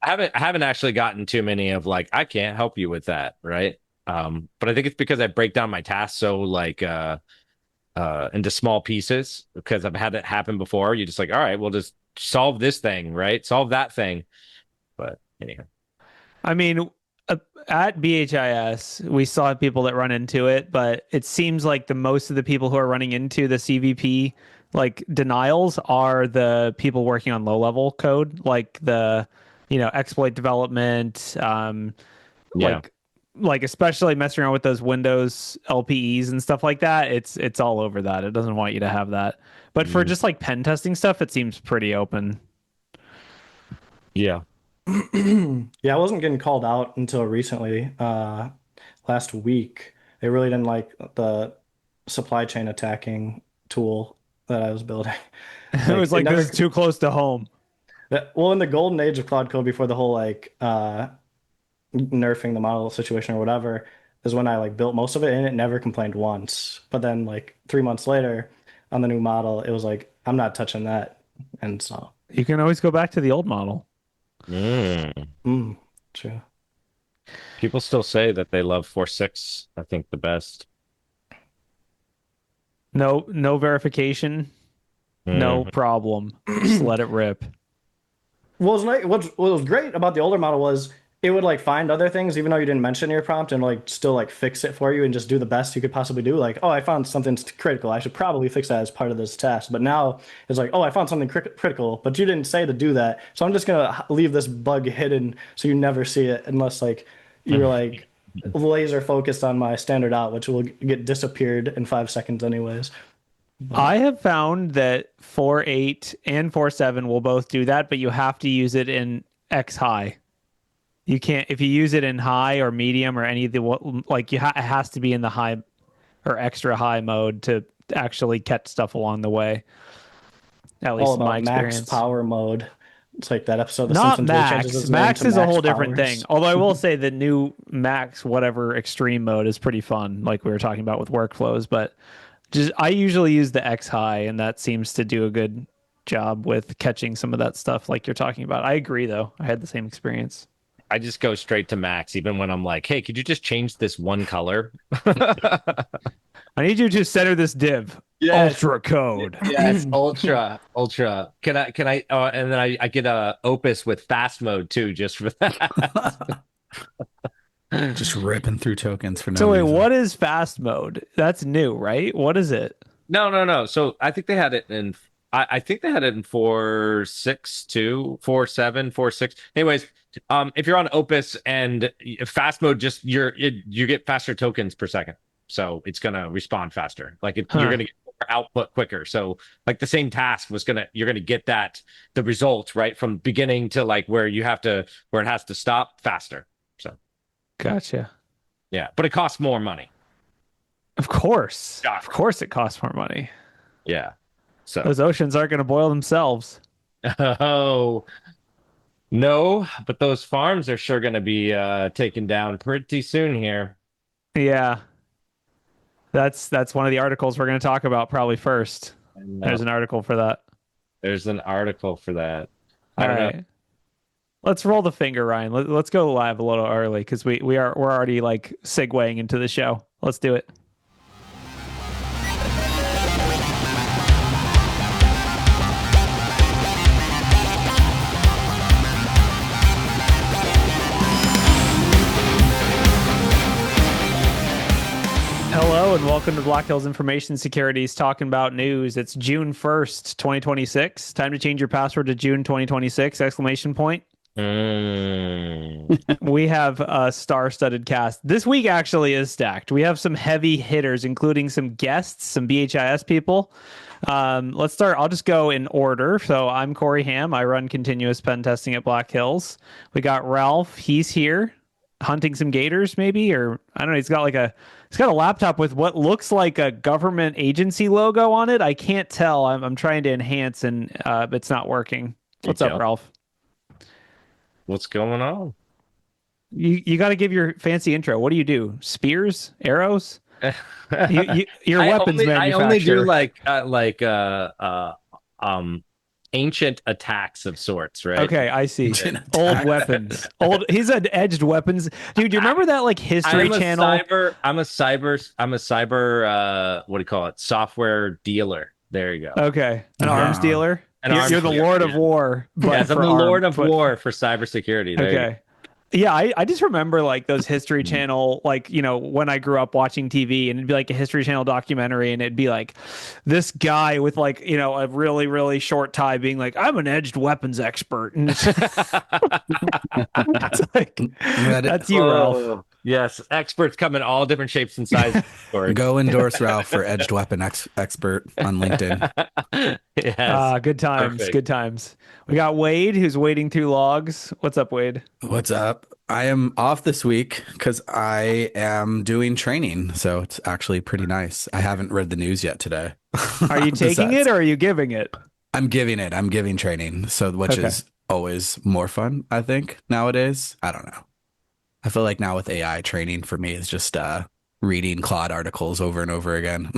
I haven't actually gotten too many of like I can't help you with that, right? But I think it's because I break down my tasks so like into small pieces because I've had it happen before. You just like, all right, we'll just solve this thing, right? Solve that thing. But anyhow. I mean, uh, at BHIS, we saw people that run into it, but it seems like the most of the people who are running into the CVP like denials are the people working on low level code, like the, exploit development, Yeah. like especially messing around with those Windows LPEs and stuff like that. It's all over that. It doesn't want you to have that. But for Mm. just like pen testing stuff, it seems pretty open. Yeah. Yeah, I wasn't getting called out until recently. Last week, they really didn't like the supply chain attacking tool that I was building. It Like was it like this is never too close to home. well, in the golden age of Cloud Code before the whole like nerfing the model situation or whatever is when I like built most of it and it never complained once. But then like 3 months later on the new model, it was like, I'm not touching that. And so, You can always go back to the old model. Mm. mm, true. People still say that they love 4.6, I think the best. No verification, no Mhm. problem. Just let it rip. What was great about the older model was it would like find other things even though you didn't mention in your prompt and like still like fix it for you and just do the best you could possibly do. Like, oh, I found something critical. I should probably fix that as part of this task. But now it's like, oh, I found something critical, but you didn't say to do that. So I'm just gonna leave this bug hidden so you never see it unless like you're like laser focused on my standard out, which will get disappeared in 5 seconds anyways. But I have found that 4.8 and 4.7 will both do that, but you have to use it in X high. You can't if you use it in high or medium or any of the like it has to be in the high or extra high mode to actually catch stuff along the way. At all least in my about max experience. power mode. It's like that episode of The Not Simpsons where he changes max. his name Max to is a Max whole different thing. Powers. Although I will say the new max whatever extreme mode is pretty fun, like we were talking about with workflows, but just I usually use the X high and that seems to do a good job with catching some of that stuff like you're talking about. I agree though. I had the same experience. I just go straight to max, even when I'm like, hey, could you just change this one color? I need you to center this div. Yes. Ultra code. Yes, ultra, ultra. And then I get a Opus with fast mode too, just for that. Just ripping through tokens for no So wait, reason. what is fast mode? That's new, right? What is it? No, no, no. So I think they had it in, I think they had it in 4.6 too, 4.7, 4.6. Anyways, if you're on Opus and fast mode, just you get faster tokens per second. So it's gonna respond faster. You're Huh. gonna get more output quicker. So like the same task you're gonna get the result right from beginning to like where it has to stop faster. So Gotcha. yeah, but it costs more money. Of course. Of Shocker. course it costs more money. Yeah. So Those oceans aren't going to boil themselves. oh no, but those farms are sure gonna be taken down pretty soon here. Yeah. That's one of the articles we're going to talk about probably first. And There's an article for that. there's an article for that. I All don't know. right. Let's roll the finger, Ryan. Let's go live a little early because we're already like segueing into the show. Let's do it. Hello and welcome to Black Hills Information Security's talking about news. It's June 1st, 2026. Time to change your password to June 2026 exclamation point. Mm. We have a star-studded cast. This week actually is stacked. We have some heavy hitters, including some guests, some BHIS people. Let's start. I'll just go in order. So I'm Corey Ham. I run continuous pen testing at Black Hills. We got Ralph. He's here hunting some gators, maybe, or I don't know. He's got a laptop with what looks like a government agency logo on it. I can't tell. I'm trying to enhance and it's not working. What's up, Detail. Ralph? What's going on? You got to give your fancy intro. What do you do? Spears, arrows? You're a weapons I only do manufacturer. um ancient attacks of sorts, right? Okay, I see. Ancient Old attack. weapons. He's an edged weapons. Dude, do you remember that like History Channel? I'm a cyber what do you call it? Software dealer. There you go. Okay, an arms Uh, dealer. An You're, arms you're the dealer, Lord of yeah. War, but Yes, I'm for the Lord of but- War for cybersecurity. There you go. Okay. Yeah, I just remember like those History Channel, like, when I grew up watching TV and it'd be like a History Channel documentary and it'd be like this guy with like, a really, really short tie being like, I'm an edged weapons expert. And it's, it's like, that's you, Ralph. Oh, yes, experts come in all different shapes and sizes. Go endorse Ralph for edged weapon expert on LinkedIn. Yes. Good times. Perfect. Good times. We got Wade who's wading through logs. What's up, Wade? What's up? I am off this week because I am doing training, so it's actually pretty nice. I haven't read the news yet today. Are you taking it or are you giving it? I'm giving it. I'm giving training, so which Okay. is always more fun, I think, nowadays. I don't know. I feel like now with AI, training for me is just reading Claude articles over and over again.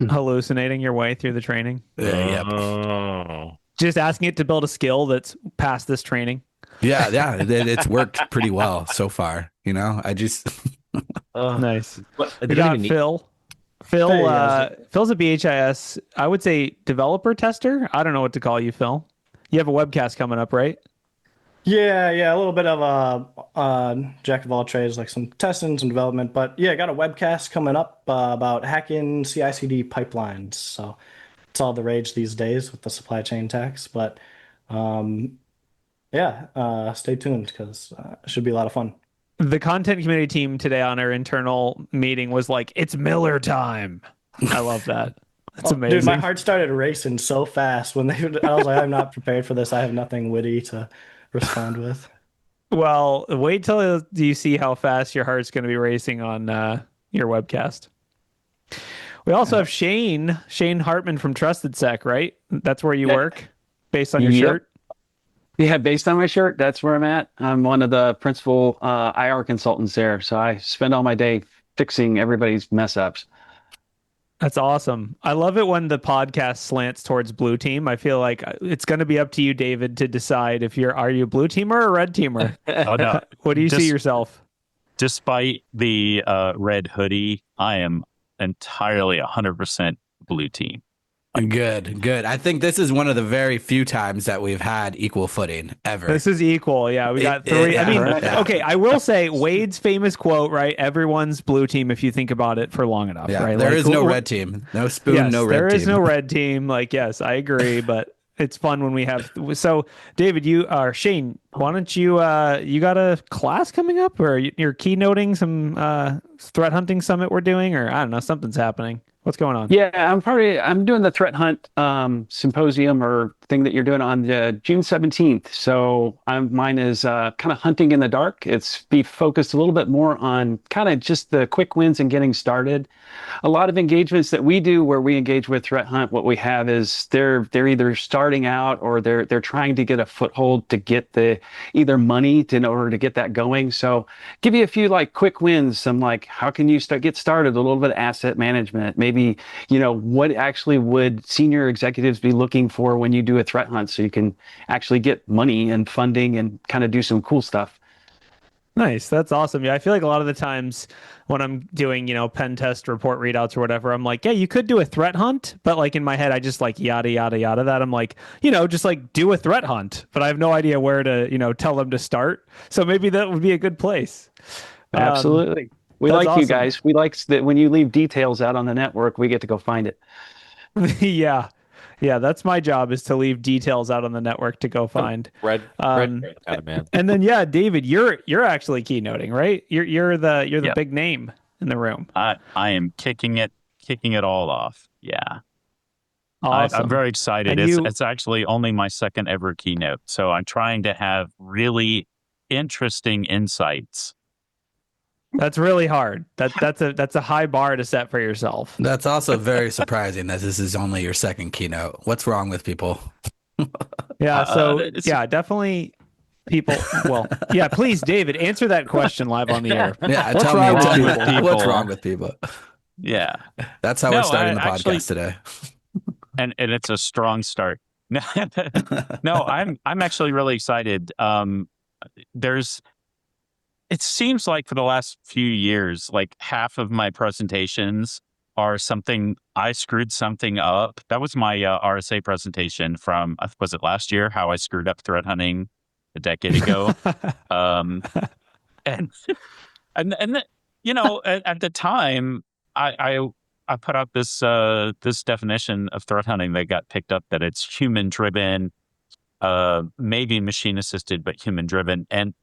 Hallucinating your way through the training. Yep. Oh. Just asking it to build a skill that's past this training. Yeah, it's worked pretty well so far. I just Oh. Nice. What, I We didn't got even need- Phil. Phil's a BHIS, I would say developer tester. I don't know what to call you, Phil. You have a webcast coming up, right? Yeah, a little bit of a jack of all trades, like some testing, some development. But yeah, I got a webcast coming up about hacking CI/CD pipelines. So it's all the rage these days with the supply chain attacks. But stay tuned because it should be a lot of fun. The content community team today on our internal meeting was like, it's Miller time. I love that. That's amazing. Dude, my heart started racing so fast when I was like, I'm not prepared for this. I have nothing witty to respond with. Well, wait till you see how fast your heart's going to be racing on your webcast. We also have Shane Hartman from Trusted Sec, right? That's where you work based on your shirt. Yeah, based on my shirt, that's where I'm at. I'm one of the principal IR consultants there. So I spend all my day fixing everybody's mess ups. That's awesome. I love it when the podcast slants towards blue team. I feel like it's going to be up to you, David, to decide if are you a blue teamer or a red teamer? Oh, no. What do you see yourself? Despite the red hoodie, I am entirely 100% blue team. good. I think this is one of the very few times that we've had equal footing ever. This is equal. Yeah, we got three. yeah, I mean, right. okay, I will say Wade's famous quote, right? Everyone's blue team if you think about it for long enough, Yeah, right? there Like, is no red team. No spoon, Yes, no red team. there is no red team. Like, yes, I agree, but it's fun when we have. So, David, Shane, why don't you got a class coming up, or you're keynoting some threat hunting summit we're doing, or I don't know, something's happening. What's going on? Yeah, I'm doing the threat hunt symposium or thing that you're doing on June 17th. So mine is kind of hunting in the dark. It's be focused a little bit more on kind of just the quick wins and getting started. A lot of engagements that we do where we engage with threat hunt, what we have is they're either starting out or they're trying to get a foothold to get the either money in order to get that going. So give you a few like quick wins, some like how can you get started, a little bit of asset management, maybe, what actually would senior executives be looking for when you do a threat hunt so you can actually get money and funding and kind of do some cool stuff. Nice. That's awesome. Yeah, I feel like a lot of the times when I'm doing, pen test report readouts or whatever, I'm like, yeah, you could do a threat hunt, but like in my head, I just like yada, yada, yada that. I'm like, just like do a threat hunt, but I have no idea where to, tell them to start. So maybe that would be a good place. Absolutely. We that's like you awesome. guys. We like that when you leave details out on the network, we get to go find it. Yeah. Yeah, that's my job is to leave details out on the network to go find. Red kind of man. And then David, you're actually keynoting, right? You're the Yep. big name in the room. I am kicking it all off. Yeah. Awesome. I'm very excited. And It's actually only my second ever keynote. So I'm trying to have really interesting insights. That's really hard. That's a high bar to set for yourself. That's also very surprising that this is only your second keynote. What's wrong with people? Yeah, so it's- definitely people. Well, yeah, please, David, answer that question live on the air. Yeah, What's tell wrong with me people? what's wrong with people. Yeah. That's how No, we're starting the actually- podcast today. And it's a strong start. No, I'm actually really excited. There's it seems like for the last few years, like half of my presentations are something I screwed something up. That was my RSA presentation from was it last year? How I screwed up threat hunting a decade ago. um, and and at the time, I put out this definition of threat hunting that got picked up, that it's human driven, maybe machine assisted, but human driven. And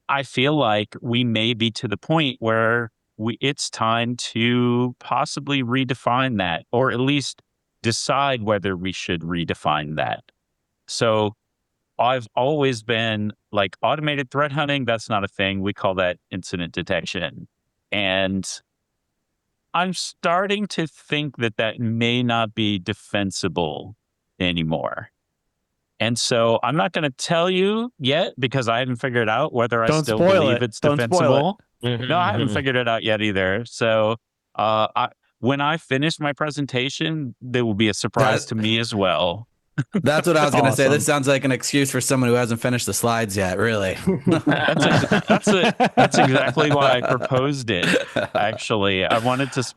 I feel like we may be to the point where it's time to possibly redefine that, or at least decide whether we should redefine that. So I've always been like, automated threat hunting, that's not a thing. We call that incident detection. And I'm starting to think that that may not be defensible anymore. And so I'm not going to tell you yet, because I haven't figured out whether I Don't still spoil believe it. it's Don't spoil defensible. Mhm, No, I haven't mhm. figured it out yet either. So when I finish my presentation, there will be a surprise to me as well. That's what I was gonna say. Awesome. This sounds like an excuse for someone who hasn't finished the slides yet. Really. That's exactly why I proposed it. Actually, I wanted to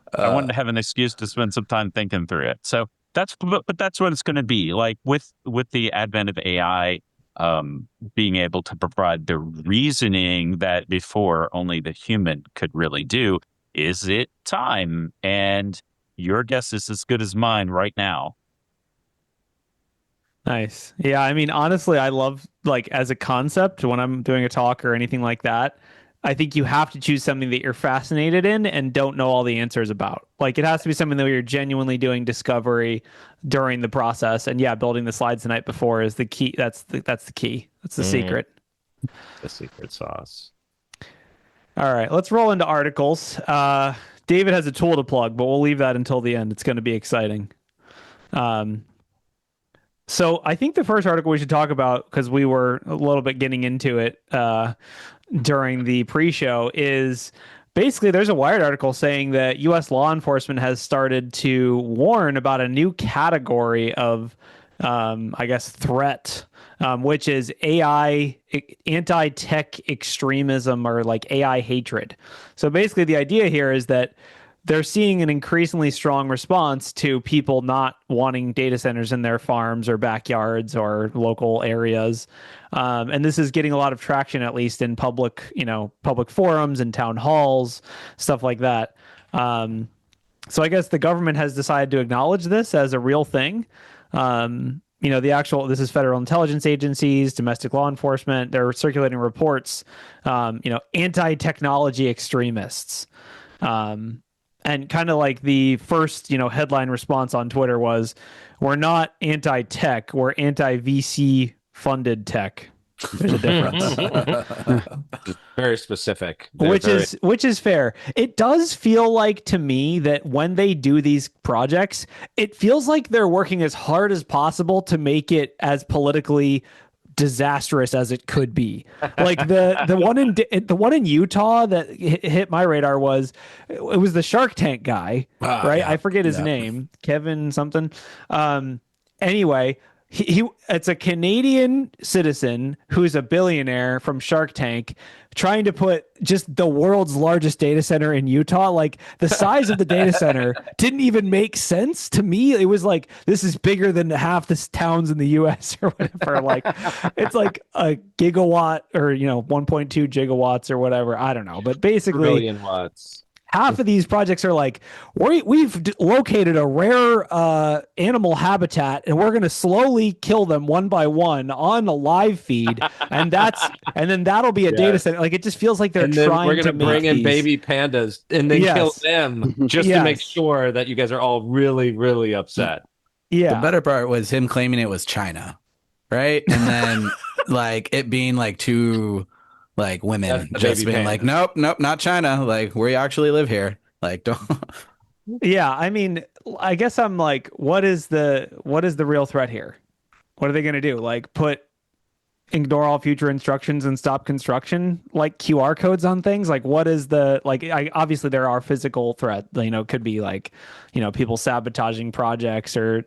have an excuse to spend some time thinking through it. So but that's what it's going to be like with the advent of AI, being able to provide the reasoning that before only the human could really do. Is it time? And your guess is as good as mine right now. Nice. Yeah, I mean, honestly, I love, like, as a concept when I'm doing a talk or anything like that, I think you have to choose something that you're fascinated in and don't know all the answers about. Like, it has to be something that you're genuinely doing discovery during the process. And yeah, building the slides the night before is the key. That's the key. That's the secret. The secret sauce. All right, let's roll into articles. David has a tool to plug, but we'll leave that until the end. It's going to be exciting. So I think the first article we should talk about, because we were a little bit getting into it during the pre-show, is basically there's a Wired article saying that U.S. law enforcement has started to warn about a new category of, I guess, threat, which is AI, anti-tech extremism, or like AI hatred. So basically the idea here is that they're seeing an increasingly strong response to people not wanting data centers in their farms or backyards or local areas. And this is getting a lot of traction, at least in public forums and town halls, stuff like that. So I guess the government has decided to acknowledge this as a real thing. This is federal intelligence agencies, domestic law enforcement. They're circulating reports, anti-technology extremists. And kind of like the first, headline response on Twitter was, "We're not anti-tech, we're anti-VC funded tech." There's a difference. Very specific. Which is fair. It does feel like to me that when they do these projects, it feels like they're working as hard as possible to make it as politically disastrous as it could be. Like the one in Utah that hit my radar was the Shark Tank guy, right? Yeah. I forget his name, Kevin something. Anyway, he it's a Canadian citizen who's a billionaire from Shark Tank trying to put just the world's largest data center in Utah. Like, the size of the data center didn't even make sense to me. It was like, this is bigger than half the towns in the US or whatever. Like, it's like a gigawatt or 1.2 gigawatts or whatever. I don't know, but basically billion watts. Half of these projects are like, we've located a rare animal habitat, and we're going to slowly kill them one by one on a live feed, and then that'll be a data center. Like, it just feels like they're trying we're going to bring in baby pandas and then kill them just to make sure that you guys are all really, really upset. Yeah. The better part was him claiming it was China, right? And then like it being like two women just being like, nope, not China. Like, we actually live here. Like, don't. Yeah, I mean, I guess I'm like, what is the real threat here? What are they going to do? Like, ignore all future instructions and stop construction, like QR codes on things? Like, what is obviously there are physical threat, could be like, people sabotaging projects or,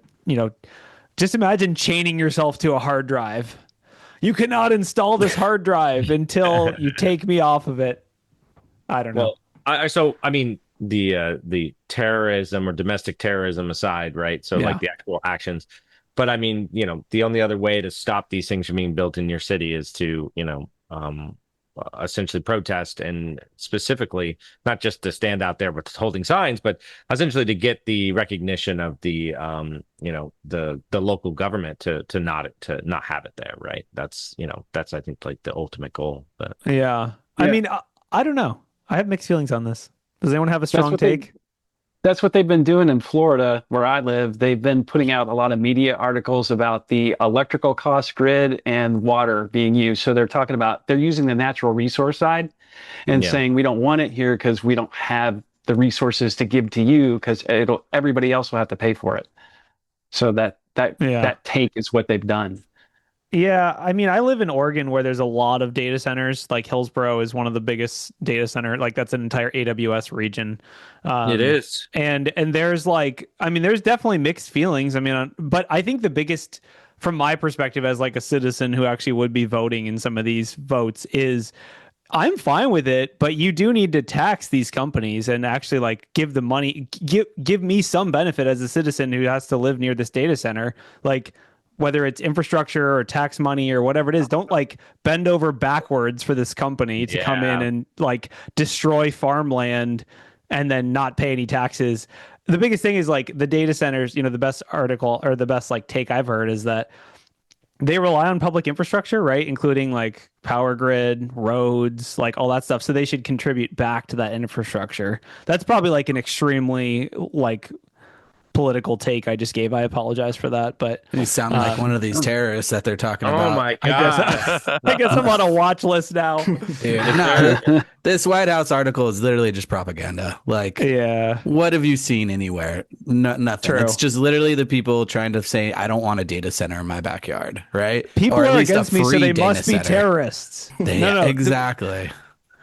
Just imagine chaining yourself to a hard drive. You cannot install this hard drive until you take me off of it. I don't know. Well, I mean the terrorism or domestic terrorism aside, right? So Yeah. like the actual actions. But I mean, the only other way to stop these things from being built in your city is to, essentially protest, and specifically not just to stand out there with holding signs, but essentially to get the recognition of the the local government to not have it there, right? That's I think like the ultimate goal. But Yeah. I mean, I don't know. I have mixed feelings on this. Does anyone have a strong what they- take? That's what they've been doing in Florida, where I live. They've been putting out a lot of media articles about the electrical cost grid and water being used. So they're using the natural resource side and saying we don't want it here because we don't have the resources to give to you because everybody else will have to pay for it. So that take is what they've done. Yeah, I mean, I live in Oregon where there's a lot of data centers. Like Hillsboro is one of the biggest data center. Like that's an entire AWS region. it is. And there's like, I mean, there's definitely mixed feelings. I mean, but I think the biggest, from my perspective as like a citizen who actually would be voting in some of these votes, is I'm fine with it, but you do need to tax these companies and actually like give the money, give me some benefit as a citizen who has to live near this data center. Like, whether it's infrastructure or tax money or whatever it is, don't like bend over backwards for this company to come in and like destroy farmland and then not pay any taxes. The biggest thing is like the data centers, the best article or the best like take I've heard is that they rely on public infrastructure, right? Including like power grid, roads, like all that stuff. So they should contribute back to that infrastructure. That's probably like an extremely like political take I just gave. I apologize for that, but You sound like one of these terrorists that they're talking about. Oh my god! I guess I'm on a watch list now. Dude, no, this White House article is literally just propaganda. Like, Yeah. what have you seen anywhere? Nothing. True. It's just literally the people trying to say, I don't want a data center in my backyard, right? People Or at are least a against me, so free they data must be center. terrorists. No, exactly.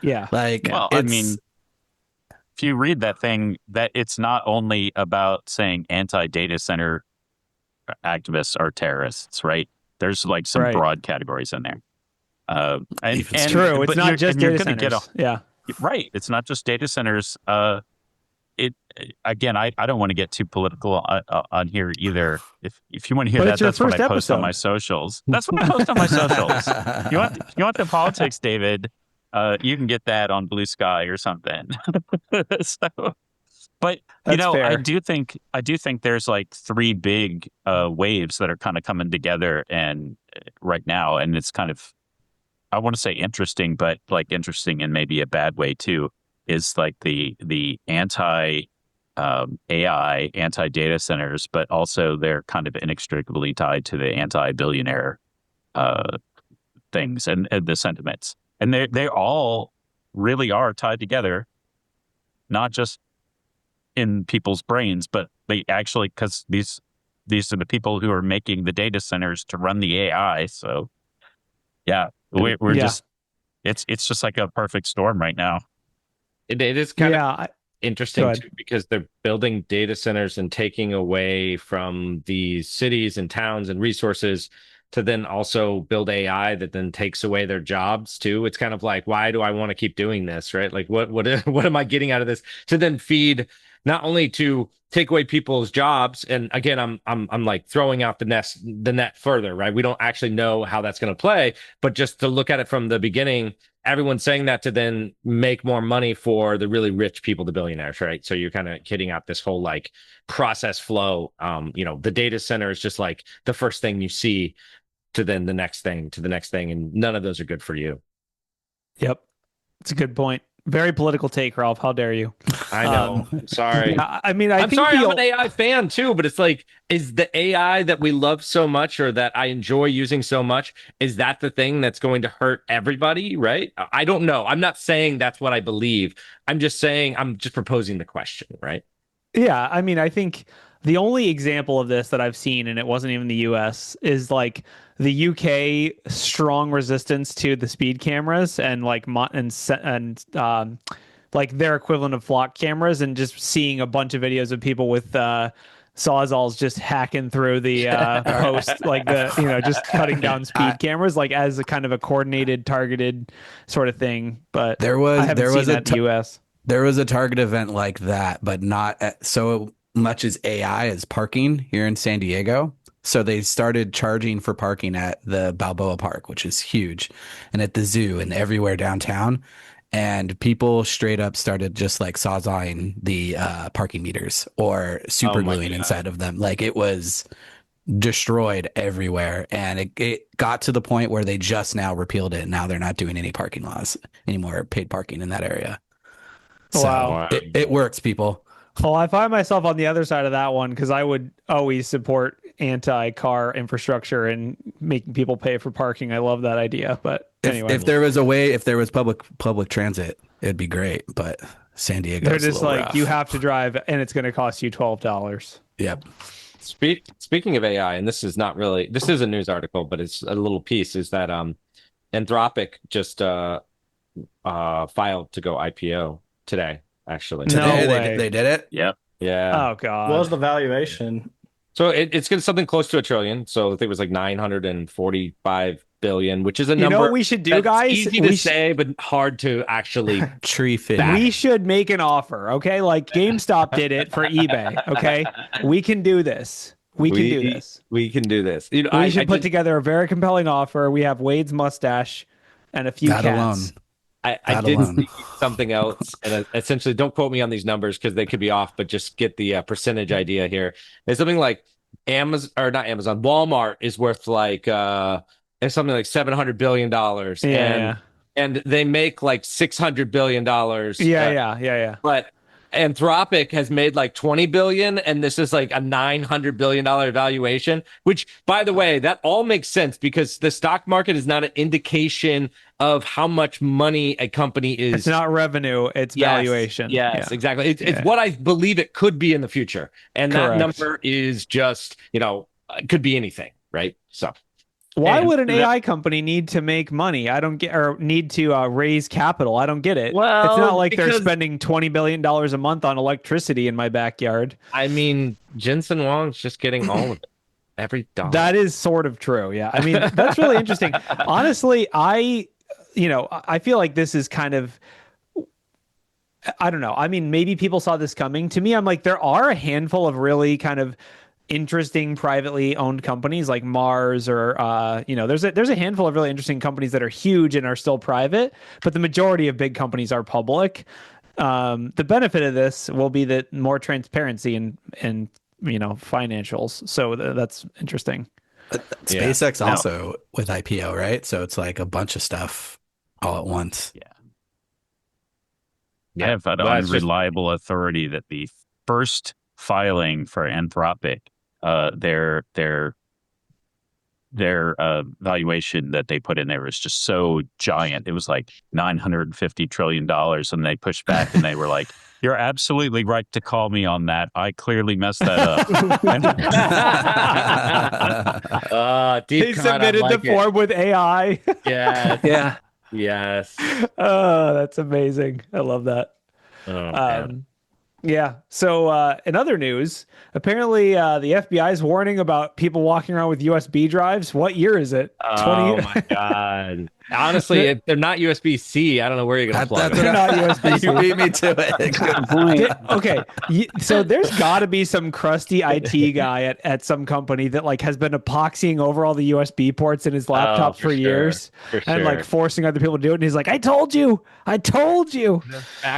Yeah. Like, Well, I mean, if you read that thing, that it's not only about saying anti-data center activists are terrorists, right? There's like some broad categories in there. It's true. It's not just data centers. Right. It's not just data centers. Again, I don't want to get too political on here either. If you want to hear that, that's what I post on my socials. That's what I post on my socials. You want the politics, David? You can get that on Blue Sky or something. But fair. I do think there's like three big waves that are kind of coming together and right now, and it's kind of, I want to say interesting, but like interesting in maybe a bad way too, is like the anti AI, anti data centers, but also they're kind of inextricably tied to the anti billionaire things and the sentiments. And they all really are tied together, not just in people's brains, but they actually, because these are the people who are making the data centers to run the AI. So we're just, it's just like a perfect storm right now. It is kind of interesting too, because they're building data centers and taking away from these cities and towns and resources to then also build AI that then takes away their jobs too. It's kind of like, why do I want to keep doing this, right? Like, what am I getting out of this to then feed, not only to take away people's jobs, and again, I'm like throwing out the net further, right? We don't actually know how that's going to play, but just to look at it from the beginning, everyone's saying that to then make more money for the really rich people, the billionaires, right? So you're kind of kidding out this whole like process flow. The data center is just like the first thing you see to then the next thing, to the next thing, and none of those are good for you. Yep. It's a good point. Very political take, Ralph. How dare you? I know. I'm sorry. I mean, I'm sorry. I'm an AI fan too, but it's like, is the AI that we love so much or that I enjoy using so much, is that the thing that's going to hurt everybody, right? I don't know. I'm not saying that's what I believe. I'm just proposing the question, right? Yeah. I mean, I think the only example of this that I've seen, and it wasn't even the US, is like the UK strong resistance to the speed cameras and like like their equivalent of flock cameras, and just seeing a bunch of videos of people with Sawzall's just hacking through the post, like just cutting down speed cameras, like as a kind of a coordinated, targeted sort of thing. But I haven't seen that in the US. There was a Target event like that, but not so much as AI as parking here in San Diego. So they started charging for parking at the Balboa Park, which is huge, and at the zoo and everywhere downtown. And people straight up started just like sawzawing the parking meters or super gluing inside of them. Like it was destroyed everywhere. And it got to the point where they just now repealed it. And now they're not doing any parking laws anymore, paid parking in that area. So Wow. it works, people. Well, I find myself on the other side of that one because I would always support anti-car infrastructure and making people pay for parking. I love that idea. But anyway, if there was a way, if there was public transit, it'd be great. But San Diego, they're just like rough. You have to drive, and it's going to cost you $12. Yep. Speaking of AI, and this is a news article, but it's a little piece. Is that Anthropic just filed to go IPO today? Actually, today they did it. Yep. Yeah. Oh god. What was the valuation? So it's going to something close to $1 trillion. So I think it was like 945 billion, which is a number. You know what we should do, guys? Easy to say, but hard to actually tree fit. We should make an offer, okay? Like GameStop did it for eBay, okay? We can do this. We can do this. We can do this. You know, we should put together a very compelling offer. We have Wade's mustache and a few that cats. Alone. I did see something else, and essentially, don't quote me on these numbers because they could be off, but just get the percentage idea here. It's something like Amazon, or not Amazon, Walmart is worth like it's something like $700 billion. Yeah, and they make like $600 billion. Yeah. But Anthropic has made like 20 billion, and this is like a $900 billion valuation, which, by the way, that all makes sense because the stock market is not an indication of how much money a company is. It's not revenue, it's valuation. Yes, exactly. It's what I believe it could be in the future. And that number is just, it could be anything, right? So why would an AI company need to make money? I don't get, or need to raise capital. I don't get it. Well, it's not like they're spending $20 billion a month on electricity in my backyard. I mean, Jensen Huang's just getting all of it. Every dollar. That is sort of true. Yeah. I mean, that's really interesting. Honestly, I feel like this is kind of, I don't know. I mean, maybe people saw this coming. To me, I'm like, there are a handful of really kind of interesting privately owned companies like Mars or there's a handful of really interesting companies that are huge and are still private, but the majority of big companies are public. The benefit of this will be that more transparency and financials. So that's interesting. SpaceX also with IPO, right? So it's like a bunch of stuff all at once. I have an unreliable authority that the first filing for Anthropic, their valuation that they put in there was just so giant. It was like $950 trillion, and they pushed back and they were like, "You're absolutely right to call me on that. I clearly messed that up." They submitted the form with AI. Yeah. Yes. Oh, that's amazing. I love that. Yeah. So in other news, apparently the FBI is warning about people walking around with USB drives. What year is it? Oh my God. Honestly, if they're not USB-C, I don't know where you're going to plug them. They're not USB-C. You beat me to it. Good point. Okay. So there's got to be some crusty IT guy at some company that like has been epoxying over all the USB ports in his laptops for years and like forcing other people to do it. And he's like, I told you. Backs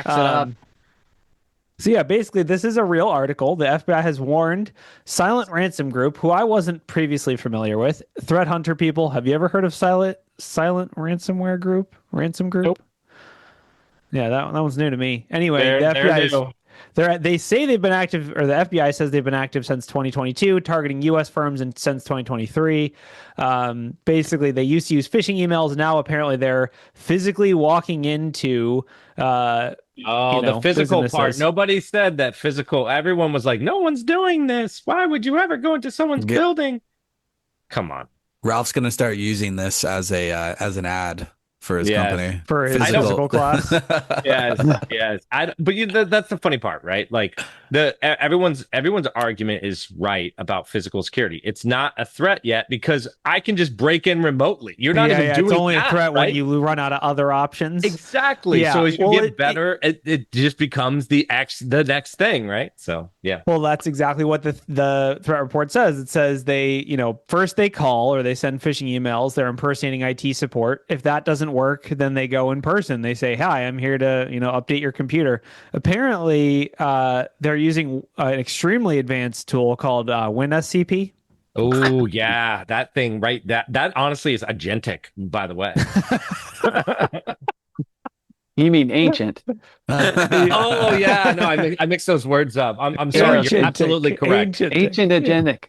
it up. So yeah, basically this is a real article. The FBI has warned Silent Ransom Group, who I wasn't previously familiar with. Threat hunter people, have you ever heard of Silent Ransomware Group? Ransom Group? Nope. Yeah, that one's new to me. Anyway, the FBI they say they've been active, or the FBI says they've been active since 2022, targeting U.S. firms and since 2023. Basically, they used to use phishing emails. Now apparently they're physically walking into the physical businesses. part. Nobody said that physical. Everyone was like, no one's doing this. Why would you ever go into someone's building? Come on. Ralph's going to start using this as an ad for his Yes. company. For his physical class. Yes, yes. But that's the funny part, right? Like everyone's argument is right about physical security. It's not a threat yet because I can just break in remotely. You're not even doing it's only that, a threat right? when you run out of other options. Exactly. Yeah, So as you well, get better, it just becomes the next thing, right? So yeah. Well, that's exactly what the threat report says. It says they, first they call or they send phishing emails. They're impersonating IT support. If that doesn't work, then they go in person. They say, "Hi, I'm here to, update your computer." Apparently, they're using an extremely advanced tool called WinSCP. Oh yeah, that thing, right? That honestly is agentic, by the way. You mean ancient? Oh yeah, no, I mixed those words up. I'm sorry. You're absolutely correct. Ancient agentic.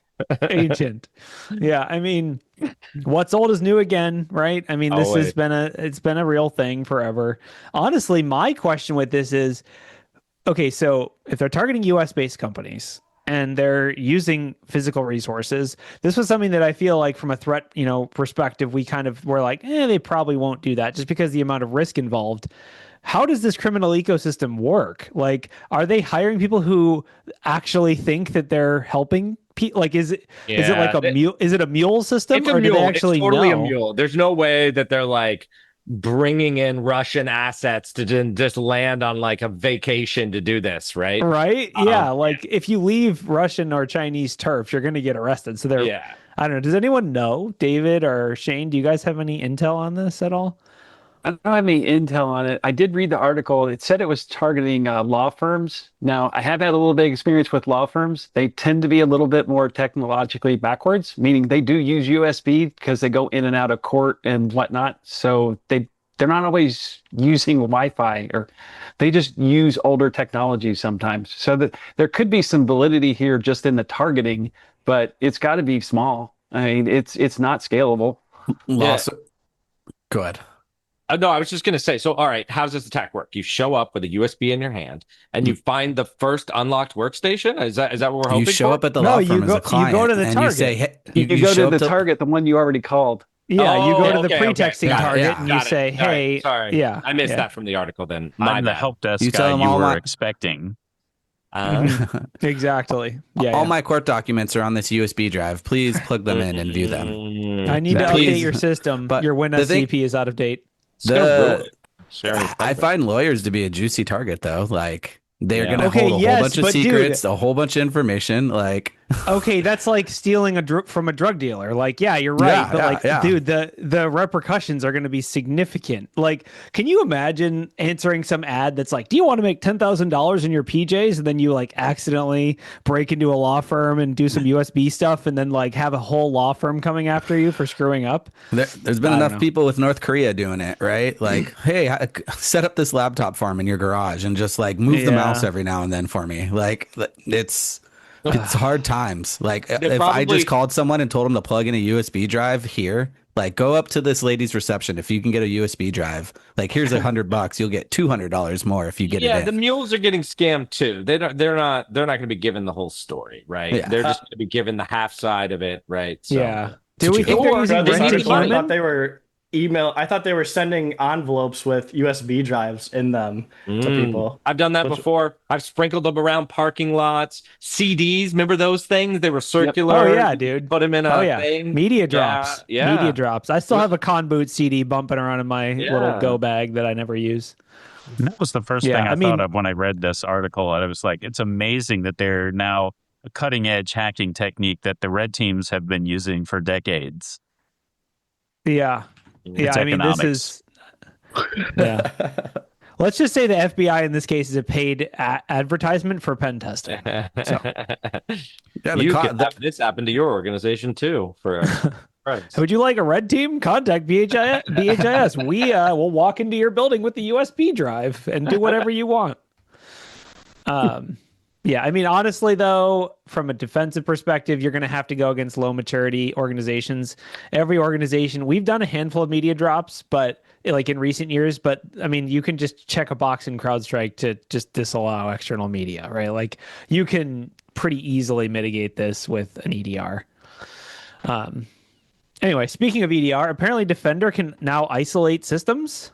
Ancient. Yeah, I mean, what's old is new again, right? I mean, this has been a real thing forever. Honestly, my question with this is, okay, so if they're targeting US based companies and they're using physical resources, this was something that I feel like from a threat, perspective, we kind of were like, they probably won't do that just because the amount of risk involved. How does this criminal ecosystem work? Like, are they hiring people who actually think that they're helping people? Like, is it like a mule? Is it a mule system, It's a or mule. do they actually It's totally know? a mule. There's no way that they're like bringing in Russian assets to just land on like a vacation to do this, right? Right? Yeah. Like, if you leave Russian or Chinese turf, you're going to get arrested. So they're, I don't know. Does anyone know, David or Shane? Do you guys have any intel on this at all? I don't have any intel on it. I did read the article. It said it was targeting law firms. Now, I have had a little bit of experience with law firms. They tend to be a little bit more technologically backwards, meaning they do use USB because they go in and out of court and whatnot. So they're not always using Wi-Fi, or they just use older technology sometimes. So that there could be some validity here just in the targeting, but it's got to be small. I mean, it's not scalable. Go ahead. No, I was just going to say, so, all right, how does this attack work? You show up with a USB in your hand and you find the first unlocked workstation? Is that what we're hoping for? You show up at the law firm as a client. You go to the and target. You say, hey, you go to the target, the one you already called. Yeah, you go to the pretexting target and you say, hey, sorry. I missed that from the article then. I'm the help desk You guy tell them you all were expecting. Exactly. All my court documents are on this USB drive. Please plug them in and view them. I need to update your system, but your WinSCP is out of date. I find lawyers to be a juicy target, though. Like, they're going to hold a whole bunch of secrets, a whole bunch of information. Like, okay, that's like stealing from a drug dealer. Like, yeah, you're right, but dude, the repercussions are going to be significant. Like, can you imagine answering some ad that's like, "Do you want to make $10,000 in your PJs?" and then you like accidentally break into a law firm and do some USB stuff, and then like have a whole law firm coming after you for screwing up? There's been enough people with North Korea doing it, right? Like, hey, set up this laptop farm in your garage and just like move the mouse every now and then for me. Like, it's hard times. Like, if I just called someone and told them to plug in a USB drive here, like, go up to this lady's reception. If you can get a USB drive, like, here's $100. You'll get $200 more if you get it. Yeah, the mules are getting scammed too. They're not going to be given the whole story, right? Yeah. They're just going to be given the half side of it, right? So, yeah. Do we think they're using I thought they were I thought they were sending envelopes with USB drives in them to people. I've done that before. I've sprinkled them around parking lots. CDs, remember those things? They were circular. Yep. Oh yeah, dude. Put them in a thing. Media drops. Yeah. Media drops. I still have a Con Boot CD bumping around in my little go bag that I never use. That was the first thing I thought of when I read this article. And I was like, it's amazing that they're now a cutting edge hacking technique that the red teams have been using for decades. Yeah. It's economics. This is Let's just say the FBI in this case is a paid advertisement for pen testing. So. This happened to your organization too. For would you like a red team? Contact BHIS. We will walk into your building with the USB drive and do whatever you want. Yeah, I mean, honestly, though, from a defensive perspective, you're going to have to go against low maturity organizations. Every organization, we've done a handful of media drops, but like in recent years, but I mean, you can just check a box in CrowdStrike to just disallow external media, right? Like you can pretty easily mitigate this with an EDR. Anyway, speaking of EDR, apparently Defender can now isolate systems.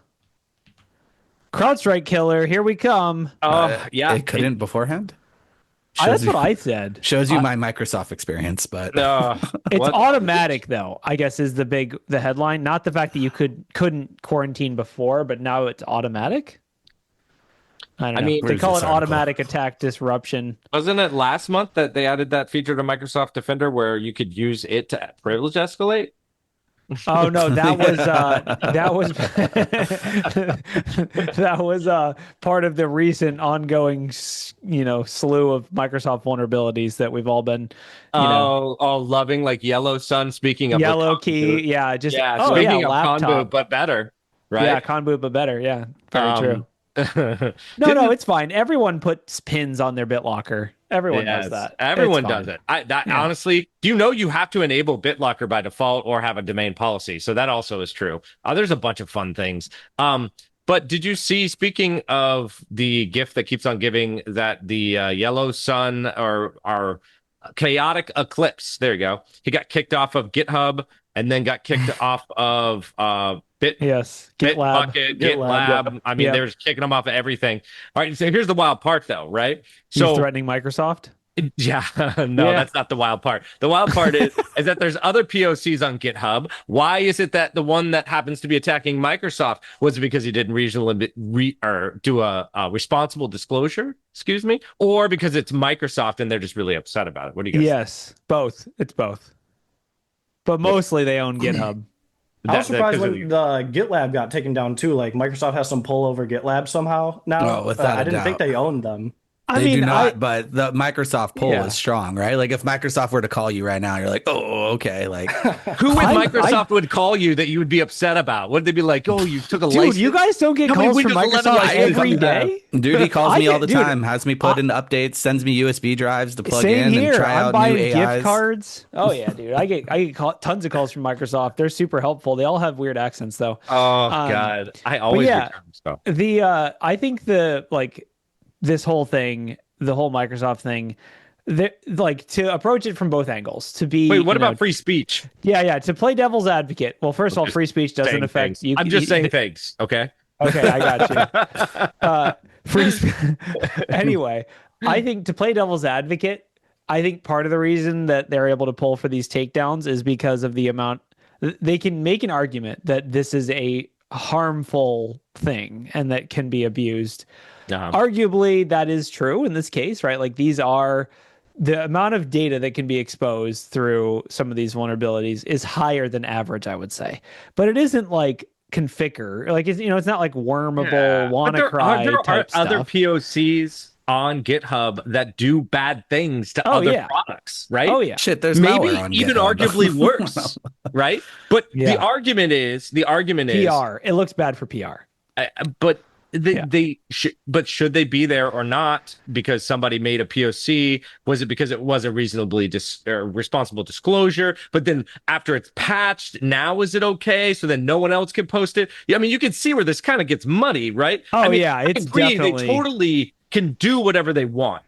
CrowdStrike killer, here we come. Yeah. It couldn't beforehand. That's you, what I said. Shows you my Microsoft experience, but It's automatic though, I guess is the headline. Not the fact that you couldn't quarantine before, but now it's automatic. I don't know. mean, They call it this article? automatic attack disruption. Wasn't it last month that they added that feature to Microsoft Defender where you could use it to privilege escalate? Oh no, that was that was part of the recent ongoing slew of Microsoft vulnerabilities that we've all been all loving, like Yellow Sun. Speaking of yellow key, yeah, just speaking of laptop, Convo, but better, right? Yeah, Convo, but better, yeah, very true. true. No, it's fine. Everyone puts pins on their BitLocker. Everyone does that. Everyone It's does fine. it. Honestly, do you know you have to enable BitLocker by default or have a domain policy? So that also is true. There's a bunch of fun things. But did you see, speaking of the gift that keeps on giving, that the Yellow Sun or our chaotic eclipse, there you go. He got kicked off of GitHub and then got kicked off of Yes, GitLab. GitLab. I mean, they're just kicking him off of everything. All right, so here's the wild part, though, right? He's So threatening Microsoft. yeah, no, that's not the wild part. The wild part is that there's other POCs on GitHub. Why is it that the one that happens to be attacking Microsoft was it because he didn't do a responsible disclosure? Excuse me, or because it's Microsoft and they're just really upset about it? What do you guys? Yes, both. It's both. But mostly they own GitHub. I was surprised when the GitLab got taken down too. Like Microsoft has some pull over GitLab somehow now. Oh, without I didn't a think doubt. they owned them. They do not, but the Microsoft pull Yeah. is strong, right? Like if Microsoft were to call you right now, you're like, oh, okay. Like Who in Microsoft would call you that you would be upset about? Would they be like, "Oh, you took a Dude, license"? you guys don't get How many calls from Windows 11 Microsoft licenses every do you have? day? dude, he calls me all the dude, time, has me put in updates, sends me USB drives to plug Same in here. and try I'm out buying new AIs. gift cards. Oh yeah, dude. I get tons of calls from Microsoft. They're super helpful. They all have weird accents though. Oh God, I always yeah, return stuff. I think this whole thing, the whole Microsoft thing, to approach it from both angles. To be Wait, what about free speech? Yeah. To play devil's advocate. Well, first of all, free speech doesn't affect you. I'm just saying things. Okay. Okay, I got you. Anyway, I think to play devil's advocate, I think part of the reason that they're able to pull for these takedowns is because of the amount they can make an argument that this is a harmful thing and that can be abused. Arguably, that is true in this case, right? Like these are the amount of data that can be exposed through some of these vulnerabilities is higher than average, I would say. But it isn't like configure, like it's not like wormable, WannaCry type stuff. Other POCs on GitHub that do bad things to other products, right? Oh yeah, shit. There's maybe malware on even GitHub. arguably worse, right? But the argument is PR. It looks bad for PR. But should they be there or not because somebody made a POC? Was it because it was a reasonably responsible disclosure? But then after it's patched, now is it okay? So then no one else can post it? Yeah, I mean, you can see where this kind of gets muddy, right? Oh, I mean, it's they totally can do whatever they want.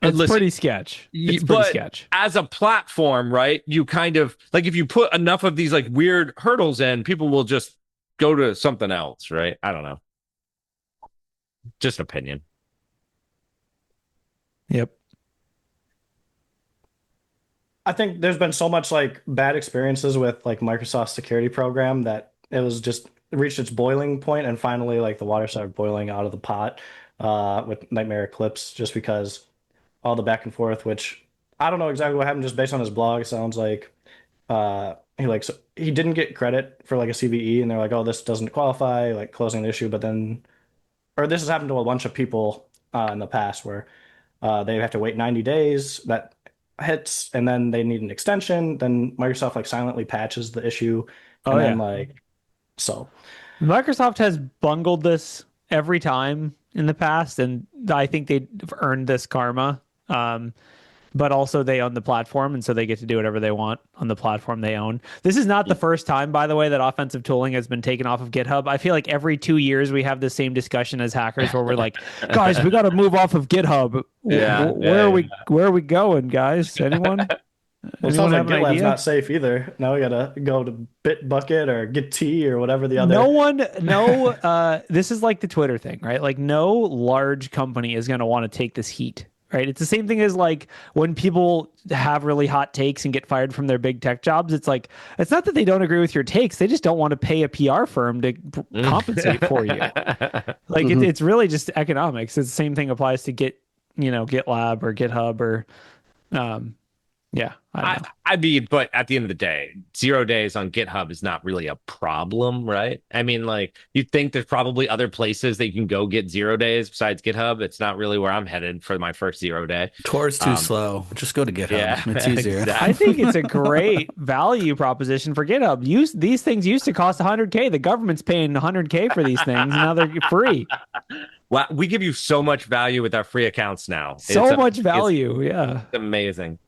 It's pretty sketch. It's pretty sketch. As a platform, right? You kind of like if you put enough of these like weird hurdles in, people will just go to something else, right? I don't know. Just an opinion. Yep. I think there's been so much like bad experiences with like Microsoft security program that it was just reached its boiling point, and finally like the water started boiling out of the pot with Nightmare Eclipse, just because all the back and forth, which I don't know exactly what happened, just based on his blog. It sounds like he didn't get credit for like a CVE, and they're like, oh, this doesn't qualify, like closing the issue. But then, or this has happened to a bunch of people in the past where they have to wait 90 days. That hits, and then they need an extension. Then Microsoft like silently patches the issue, and Microsoft has bungled this every time in the past, and I think they've earned this karma. But also they own the platform, and so they get to do whatever they want on the platform they own. This is not the first time, by the way, that offensive tooling has been taken off of GitHub. I feel like every 2 years we have the same discussion as hackers where we're like, guys, we got to move off of GitHub. Where are we going, guys? Anyone? Well, it sounds Anyone like have an GitLab's idea? not safe either. Now we gotta go to Bitbucket or Git or whatever the other. This is like the Twitter thing, right? Like no large company is going to want to take this heat, right? It's the same thing as like when people have really hot takes and get fired from their big tech jobs. It's like, it's not that they don't agree with your takes. They just don't want to pay a PR firm to compensate for you. Like it's really just economics. It's the same thing applies to GitLab or GitHub or, yeah, I don't know. I mean, but at the end of the day, 0 days on GitHub is not really a problem, right? I mean, like you think there's probably other places that you can go get 0 days besides GitHub. It's not really where I'm headed for my first 0 day. Tor's too slow. Just go to GitHub. Yeah, It's easier. exactly. I think it's a great value proposition for GitHub. These things used to cost 100K. The government's paying 100K for these things, and now they're free. Wow, we give you so much value with our free accounts now. So much value, yeah. It's amazing.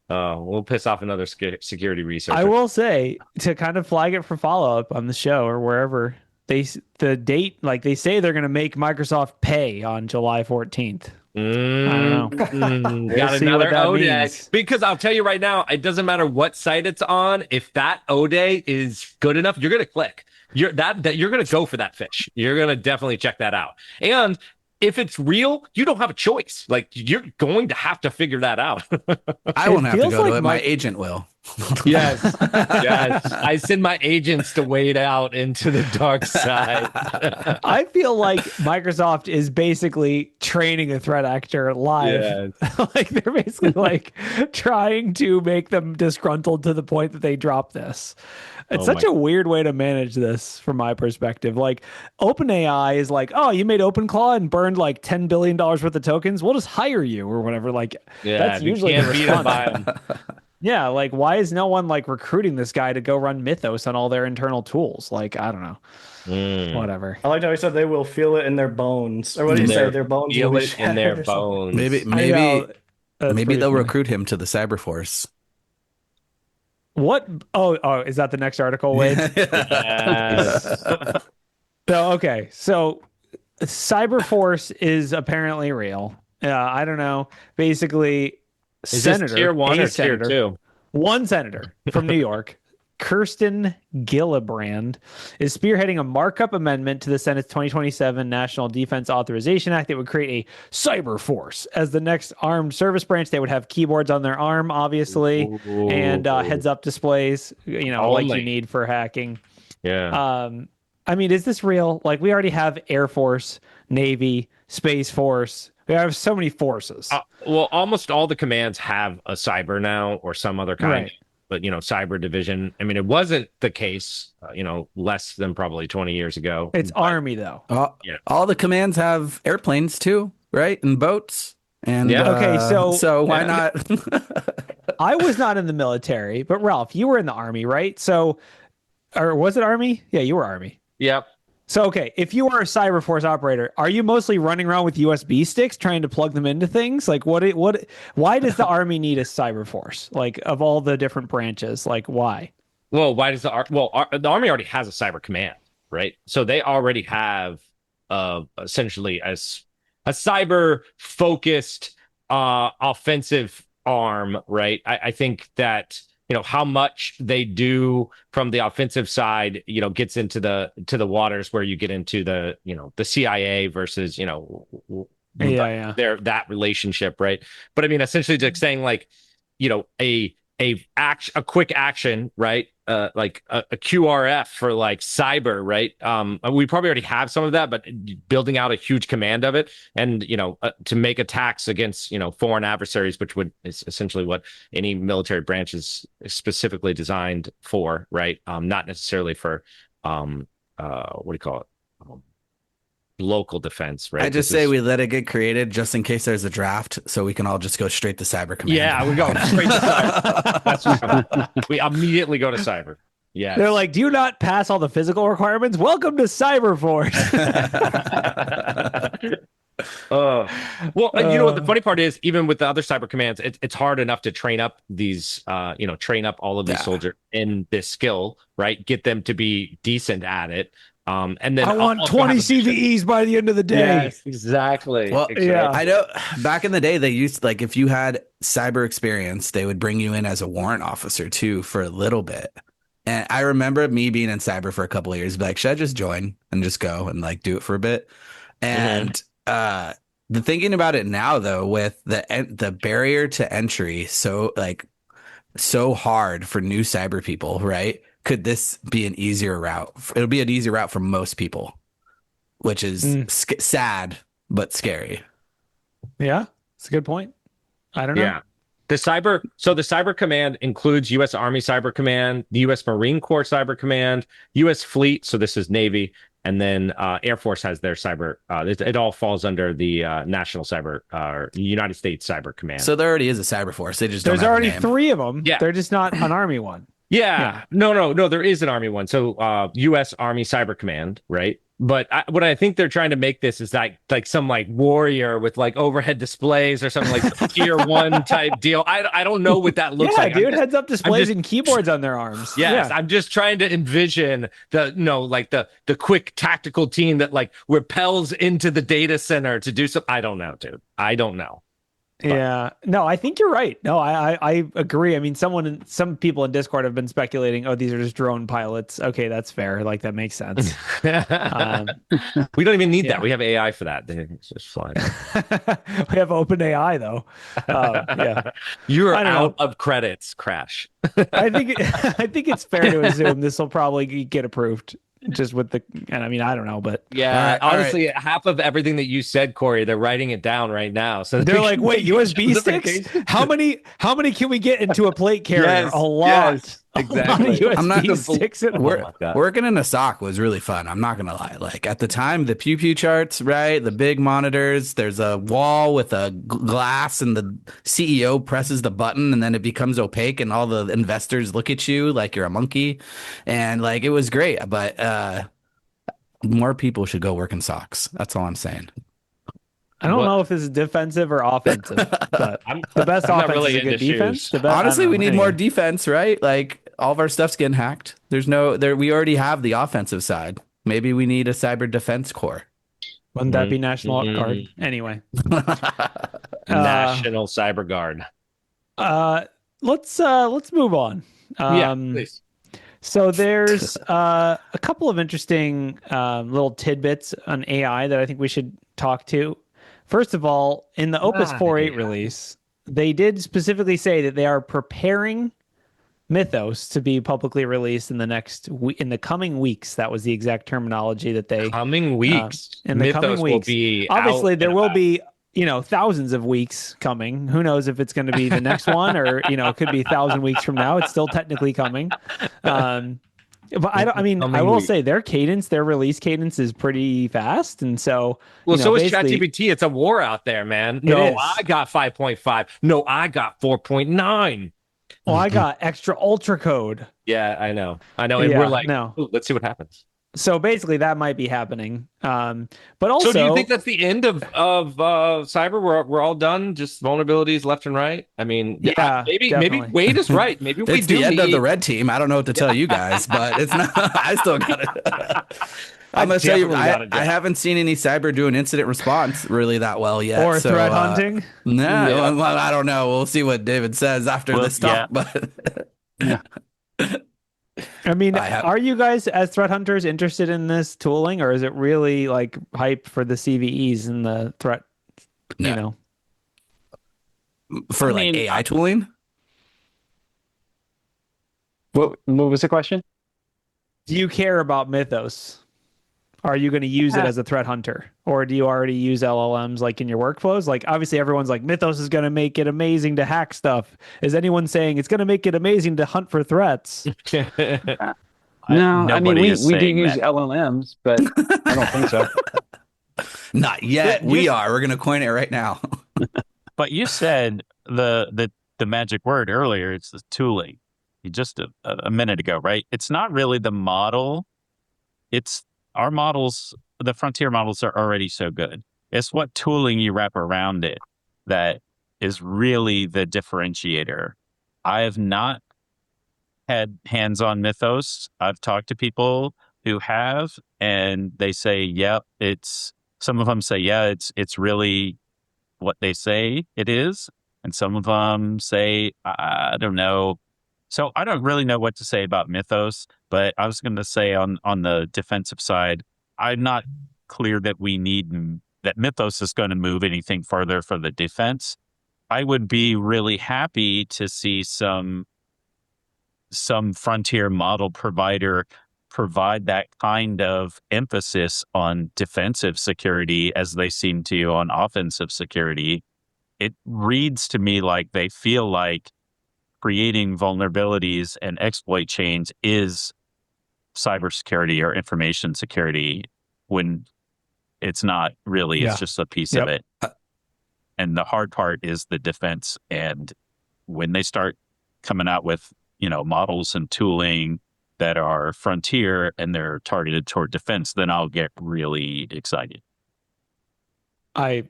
Oh, we'll piss off another security researcher. I will say, to kind of flag it for follow up on the show or wherever, the date, like they say they're going to make Microsoft pay on July 14th. I don't know. Got see what another that O day. means. Because I'll tell you right now, it doesn't matter what site it's on. If that O day is good enough, you're gonna click. You're gonna go for that fish. You're gonna definitely check that out. And if it's real, you don't have a choice. Like you're going to have to figure that out. I won't have to feels go to like it. My agent will. Yes. Yes. I send my agents to wade out into the dark side. I feel like Microsoft is basically training a threat actor live. Like they're basically like trying to make them disgruntled to the point that they drop this. It's such a weird way to manage this from my perspective. Like OpenAI is like, oh, you made OpenClaw and burned like $10 billion worth of tokens. We'll just hire you or whatever. Like that's usually the response. Yeah, like why is no one like recruiting this guy to go run Mythos on all their internal tools? Like, I don't know. Whatever. I like how he said they will feel it in their bones. Or what do you say? Their bones Feel will be it in their shattered or something. bones. Maybe they'll funny. recruit him to the Cyberforce. What? Oh, is that the next article, Wade? Yes. So, okay. So Cyberforce is apparently real. I don't know. Basically, Is this tier one or tier two? One senator from New York, Kirsten Gillibrand, is spearheading a markup amendment to the Senate's 2027 National Defense Authorization Act that would create a cyber force as the next armed service branch. They would have keyboards on their arm, obviously, and heads-up displays, like you need for hacking. Yeah. I mean, is this real? Like, we already have Air Force, Navy, Space Force. We have so many forces. Well, almost all the commands have a cyber now or some other kind. Right. But, cyber division. I mean, it wasn't the case, less than probably 20 years ago. It's Army, though. All the commands have airplanes too, right? And boats. And Okay, so why not? I was not in the military, but Ralph, you were in the Army, right? So, or was it Army? Yeah, you were Army. Yep. So, okay, if you are a Cyberforce operator, are you mostly running around with USB sticks trying to plug them into things? Like, why does the Army need a Cyberforce? Like, of all the different branches, like, why? Well, why does the Army already has a cyber command, right? So they already have essentially a cyber focused offensive arm, right? I think that how much they do from the offensive side, gets into the waters where you get into the CIA versus that relationship, right? But I mean, essentially, just saying like, a quick action, right? Like a QRF for like cyber, right? We probably already have some of that, but building out a huge command of it, and to make attacks against foreign adversaries, which is essentially what any military branch is specifically designed for, right? Not necessarily for what do you call it? Local defense, right? I just say we let it get created just in case there's a draft, so we can all just go straight to cyber command. Yeah, we go straight to cyber. That's we immediately go to cyber. Yeah, They're like, do you not pass all the physical requirements? Welcome to Cyberforce. Well, what the funny part is, even with the other cyber commands, it's hard enough to train up these, train up all of these soldiers in this skill, right? Get them to be decent at it. And then I want also 20 have a mission. CVEs by the end of the day. Yes, exactly. Well, yeah. I know back in the day they used like if you had cyber experience, they would bring you in as a warrant officer too for a little bit. And I remember me being in cyber for a couple of years, be like, should I just join and just go and like do it for a bit? And the thinking about it now though, with the barrier to entry, so hard for new cyber people, right? Could this be an easier route? It'll be an easier route for most people, which is sad but scary. Yeah, it's a good point. I don't know. Yeah. The cyber command includes U.S. Army Cyber Command, the U.S. Marine Corps Cyber Command, U.S. Fleet. So this is Navy, and then Air Force has their cyber. It all falls under the National Cyber, United States Cyber Command. So there already is a cyber force. They just There's don't have already a name. 3 of them. Yeah. They're just not an Army one. Yeah. No. There is an Army one. So U.S. Army Cyber Command, right? But what I think they're trying to make this is like some like warrior with like overhead displays or something like tier 1 type deal. I don't know what that looks like. Dude, heads up displays and keyboards on their arms. Yes, Yeah. I'm just trying to envision the quick tactical team that like repels into the data center to do something. I don't know, dude. I don't know. Yeah, no, I think you're right. No, I agree. I mean, some people in Discord have been speculating, oh, these are just drone pilots. Okay, that's fair. Like that makes sense. We don't even need that. We have AI for that. It's just fine. We have open AI though. Yeah, You're out of credits, Crash. I think it's fair to assume this will probably get approved. Just with and I mean, I don't know, but yeah, honestly, half of everything that you said, Corey, they're writing it down right now. So they're like, wait, USB sticks? How many can we get into a plate carrier? Yes, a lot. yes, exactly. USB sticks Working in a SOC was really fun. I'm not gonna lie. Like at the time, the pew charts, right? The big monitors. There's a wall with a glass, and the CEO presses the button, and then it becomes opaque, and all the investors look at you like you're a monkey, and like it was great. But more people should go work in SOCs. That's all I'm saying. I don't know if this is defensive or offensive, but the best offense really is a good into defense. shoes. Honestly, we need more defense, right? Like all of our stuff's getting hacked. We already have the offensive side. Maybe we need a cyber defense corps. Wouldn't that be National Guard? Anyway. National Cyber Guard. Let's move on. Please. So there's a couple of interesting little tidbits on AI that I think we should talk to. First of all, in the Opus 4.8 release, they did specifically say that they are preparing Mythos to be publicly released in the coming weeks. That was the exact terminology that they coming weeks. In the Mythos coming weeks, will be obviously there will about. be thousands of weeks coming. Who knows if it's going to be the next one or it could be 1,000 weeks from now. It's still technically coming. But I will say their release cadence is pretty fast. And so, so is ChatGPT. It's a war out there, man. No, I got 5.5. No, I got 4.9. Well, I got extra ultra code. Yeah, I know. And we're like, ooh, let's see what happens. So basically that might be happening. But also, so do you think that's the end of cyber? We're all done. Just vulnerabilities left and right. I mean, maybe Wade is right. Maybe we it's the end of the red team. I don't know what to tell you guys, but it's not. I still got it. I'm gonna tell you, I haven't seen any cyber do an incident response really that well yet. Or threat hunting. No, well, I don't know. We'll see what David says after this talk. But I mean, are you guys as threat hunters interested in this tooling, or is it really like hype for the CVEs and the threat? For AI tooling. What was the question? Do you care about Mythos? Are you going to use it as a threat hunter, or do you already use LLMs like in your workflows? Like obviously everyone's like Mythos is going to make it amazing to hack stuff. Is anyone saying it's going to make it amazing to hunt for threats? No, I mean we do use LLMs, but I don't think so. Not yet. We are. We're going to coin it right now. But you said the magic word earlier. It's the tooling. Just a minute ago, right? It's not really the model. It's our models. The frontier models are already so good. It's what tooling you wrap around it that is really the differentiator. I have not had hands-on Mythos. I've talked to people who have, and they say, "Yep, some of them say, yeah, it's really what they say it is," and some of them say, "I don't know." So I don't really know what to say about Mythos, but I was going to say on the defensive side, I'm not clear that that Mythos is going to move anything further for the defense. I would be really happy to see some frontier model provider provide that kind of emphasis on defensive security as they seem to on offensive security. It reads to me like they feel like creating vulnerabilities and exploit chains is cybersecurity or information security, when it's not really. It's just a piece of it. And the hard part is the defense. And when they start coming out with, models and tooling that are frontier and they're targeted toward defense, then I'll get really excited. I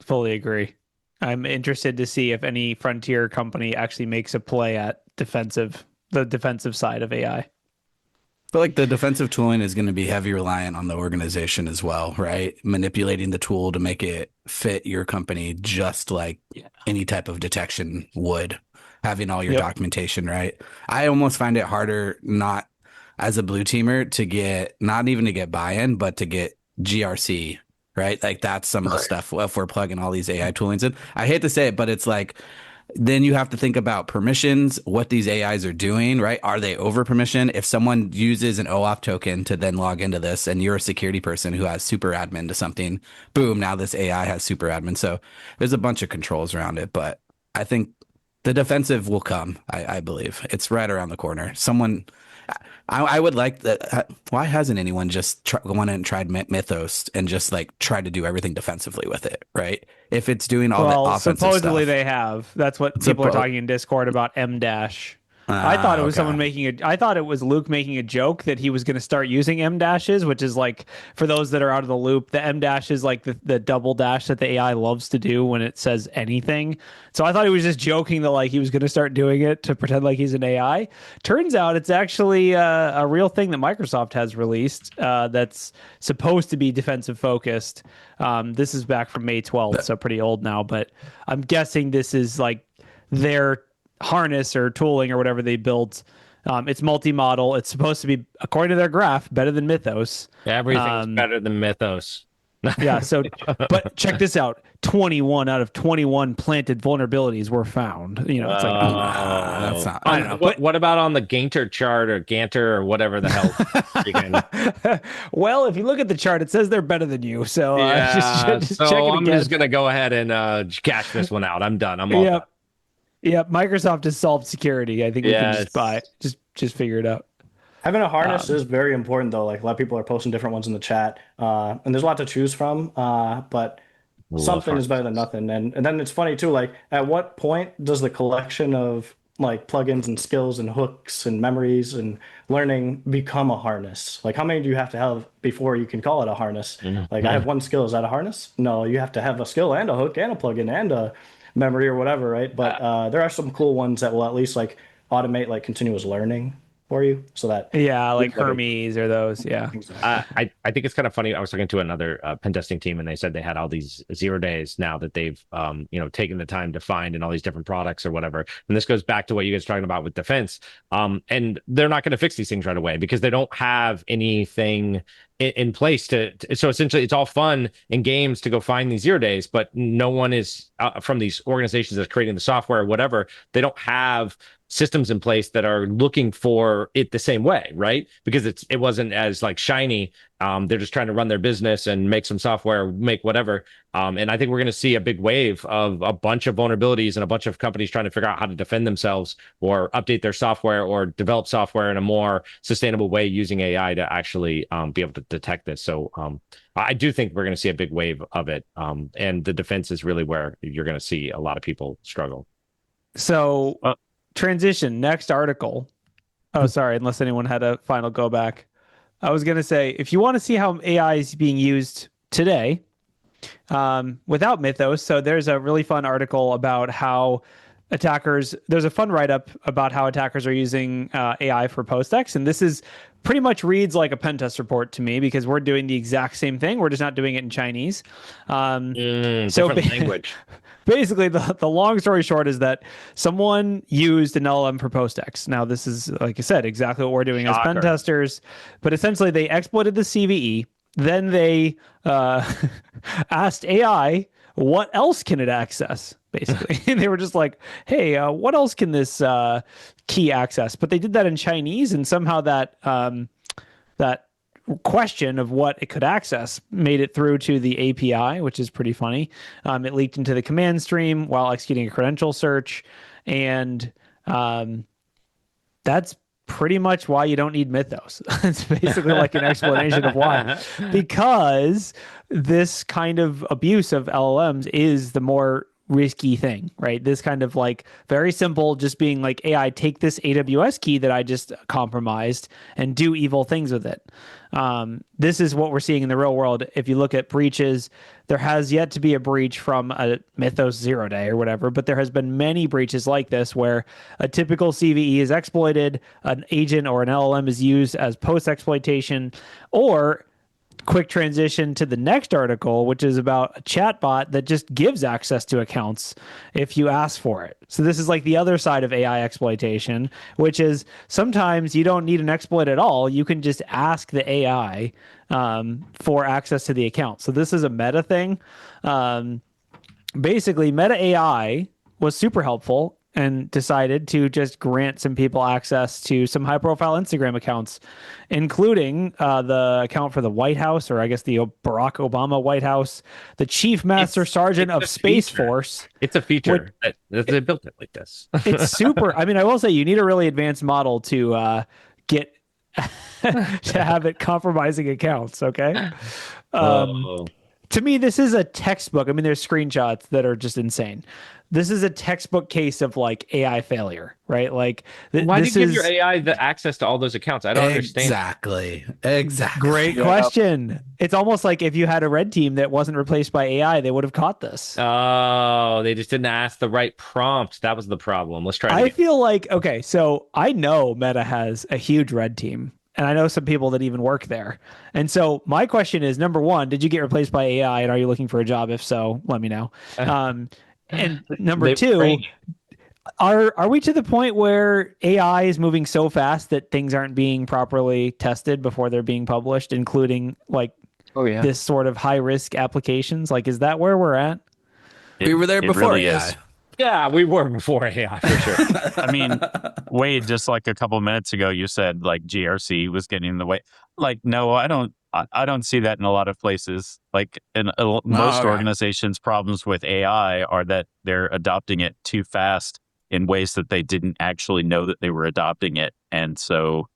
fully agree. I'm interested to see if any frontier company actually makes a play at the defensive side of AI. But like the defensive tooling is going to be heavy reliant on the organization as well, right? Manipulating the tool to make it fit your company just like any type of detection would, having all your documentation, right? I almost find it harder, not as a blue teamer, to get, not even to get buy-in, but to get GRC, right? Like that's some of the stuff if we're plugging all these AI toolings in. I hate to say it, but it's like, then you have to think about permissions, what these AIs are doing, right? Are they over permission? If someone uses an OAuth token to then log into this and you're a security person who has super admin to something, boom, now this AI has super admin. So there's a bunch of controls around it, but I think the defensive will come. I believe it's right around the corner. I would like that. Why hasn't anyone just gone and tried Mythos and just like tried to do everything defensively with it, right? If it's doing all the offensive supposedly stuff. they have. That's what people are talking in Discord about M-dash. I thought it was someone I thought it was Luke making a joke that he was going to start using M-dashes, which is like, for those that are out of the loop, the M-dash is like the double dash that the AI loves to do when it says anything. So I thought he was just joking that like he was going to start doing it to pretend like he's an AI. Turns out it's actually a real thing that Microsoft has released that's supposed to be defensive focused. This is back from May 12th, so pretty old now, but I'm guessing this is like their harness or tooling or whatever they built. It's multi-model. It's supposed to be, according to their graph, better than Mythos. Everything's better than Mythos. Yeah. So, but check this out: 21 out of 21 planted vulnerabilities were found. It's like that's not. I don't know. What about on the Gainter chart or Ganter or whatever the hell? You can... Well, if you look at the chart, it says they're better than you. So just so check it I'm again. just gonna go ahead and cash this one out. I'm done. I'm all done. Yeah, Microsoft has solved security. I think we can just figure it out. Having a harness is very important, though. Like a lot of people are posting different ones in the chat, and there's a lot to choose from. But something is better than nothing. And then it's funny too. Like, at what point does the collection of like plugins and skills and hooks and memories and learning become a harness? Like, how many do you have to have before you can call it a harness? Like, I have one skill. Is that a harness? No, you have to have a skill and a hook and a plugin and a memory or whatever, right? But there are some cool ones that will at least like automate like continuous learning for you, so that like Hermes or those. I think it's kind of funny. I was talking to another pen testing team, and they said they had all these 0 days now that they've taken the time to find in all these different products or whatever. And this goes back to what you guys are talking about with defense. And they're not going to fix these things right away because they don't have anything in place so essentially it's all fun in games to go find these 0 days, but no one is from these organizations that's creating the software or whatever. They don't have systems in place that are looking for it the same way, right? Because it wasn't as like shiny. They're just trying to run their business and make some software, make whatever. And I think we're going to see a big wave of a bunch of vulnerabilities and a bunch of companies trying to figure out how to defend themselves or update their software or develop software in a more sustainable way using AI to actually be able to detect this. So I do think we're going to see a big wave of it. And the defense is really where you're going to see a lot of people struggle. So transition, next article. Oh, sorry, unless anyone had a final go back. I was going to say, if you want to see how AI is being used today without Mythos, so there's a really fun article about how attackers, there's a fun write-up about how attackers are using AI for post-ex, and this is pretty much reads like a pen test report to me because we're doing the exact same thing. We're just not doing it in Chinese. Different language. Basically, the long story short is that someone used an LLM for post-ex. Now, this is, like I said, exactly what we're doing as pen testers, but essentially they exploited the CVE. Then they asked AI, what else can it access? Basically, and they were just like, "Hey, what else can this key access?" But they did that in Chinese, and somehow that that question of what it could access made it through to the API, which is pretty funny. It leaked into the command stream while executing a credential search, and that's pretty much why you don't need Mythos. It's basically like an explanation of why, because this kind of abuse of LLMs is the more risky thing, right? This kind of like very simple, just being like, AI, take this AWS key that I just compromised and do evil things with it. This is what we're seeing in the real world. If you look at breaches, there has yet to be a breach from a Mythos 0 day or whatever, but there has been many breaches like this where a typical CVE is exploited, an agent or an LLM is used as post-exploitation, or quick transition to the next article, which is about a chatbot that just gives access to accounts if you ask for it. So this is like the other side of AI exploitation, which is sometimes you don't need an exploit at all. You can just ask the AI for access to the account. So this is a meta thing. Basically, Meta AI was super helpful and decided to just grant some people access to some high-profile Instagram accounts, including the account for the White House, or I guess the Barack Obama White House, the Chief Master Sergeant of Space Force. It's a feature. They built it like this. It's super. I mean, I will say you need a really advanced model to get to have it compromising accounts, okay? To me, this is a textbook. I mean, there's screenshots that are just insane. This is a textbook case of like AI failure, right? Like, why do you give your AI the access to all those accounts? I don't understand. Exactly. Great question. It's almost like if you had a red team that wasn't replaced by AI, they would have caught this. Oh, they just didn't ask the right prompt. That was the problem. Let's try it again. Feel like, okay, so I know Meta has a huge red team. And I know some people that even work there. And so my question is, number one, did you get replaced by AI? And are you looking for a job? If so, let me know. And number two, are we to the point where AI is moving so fast that things aren't being properly tested before they're being published, including like this sort of high risk applications? Like, is that where we're at? We were there before really AI. is. Yeah, we were before AI for sure. I mean, Wade, just like a couple minutes ago, you said like GRC was getting in the way. Like, no, I don't see that in a lot of places. Like in most organizations, problems with AI are that they're adopting it too fast in ways that they didn't actually know that they were adopting it, and so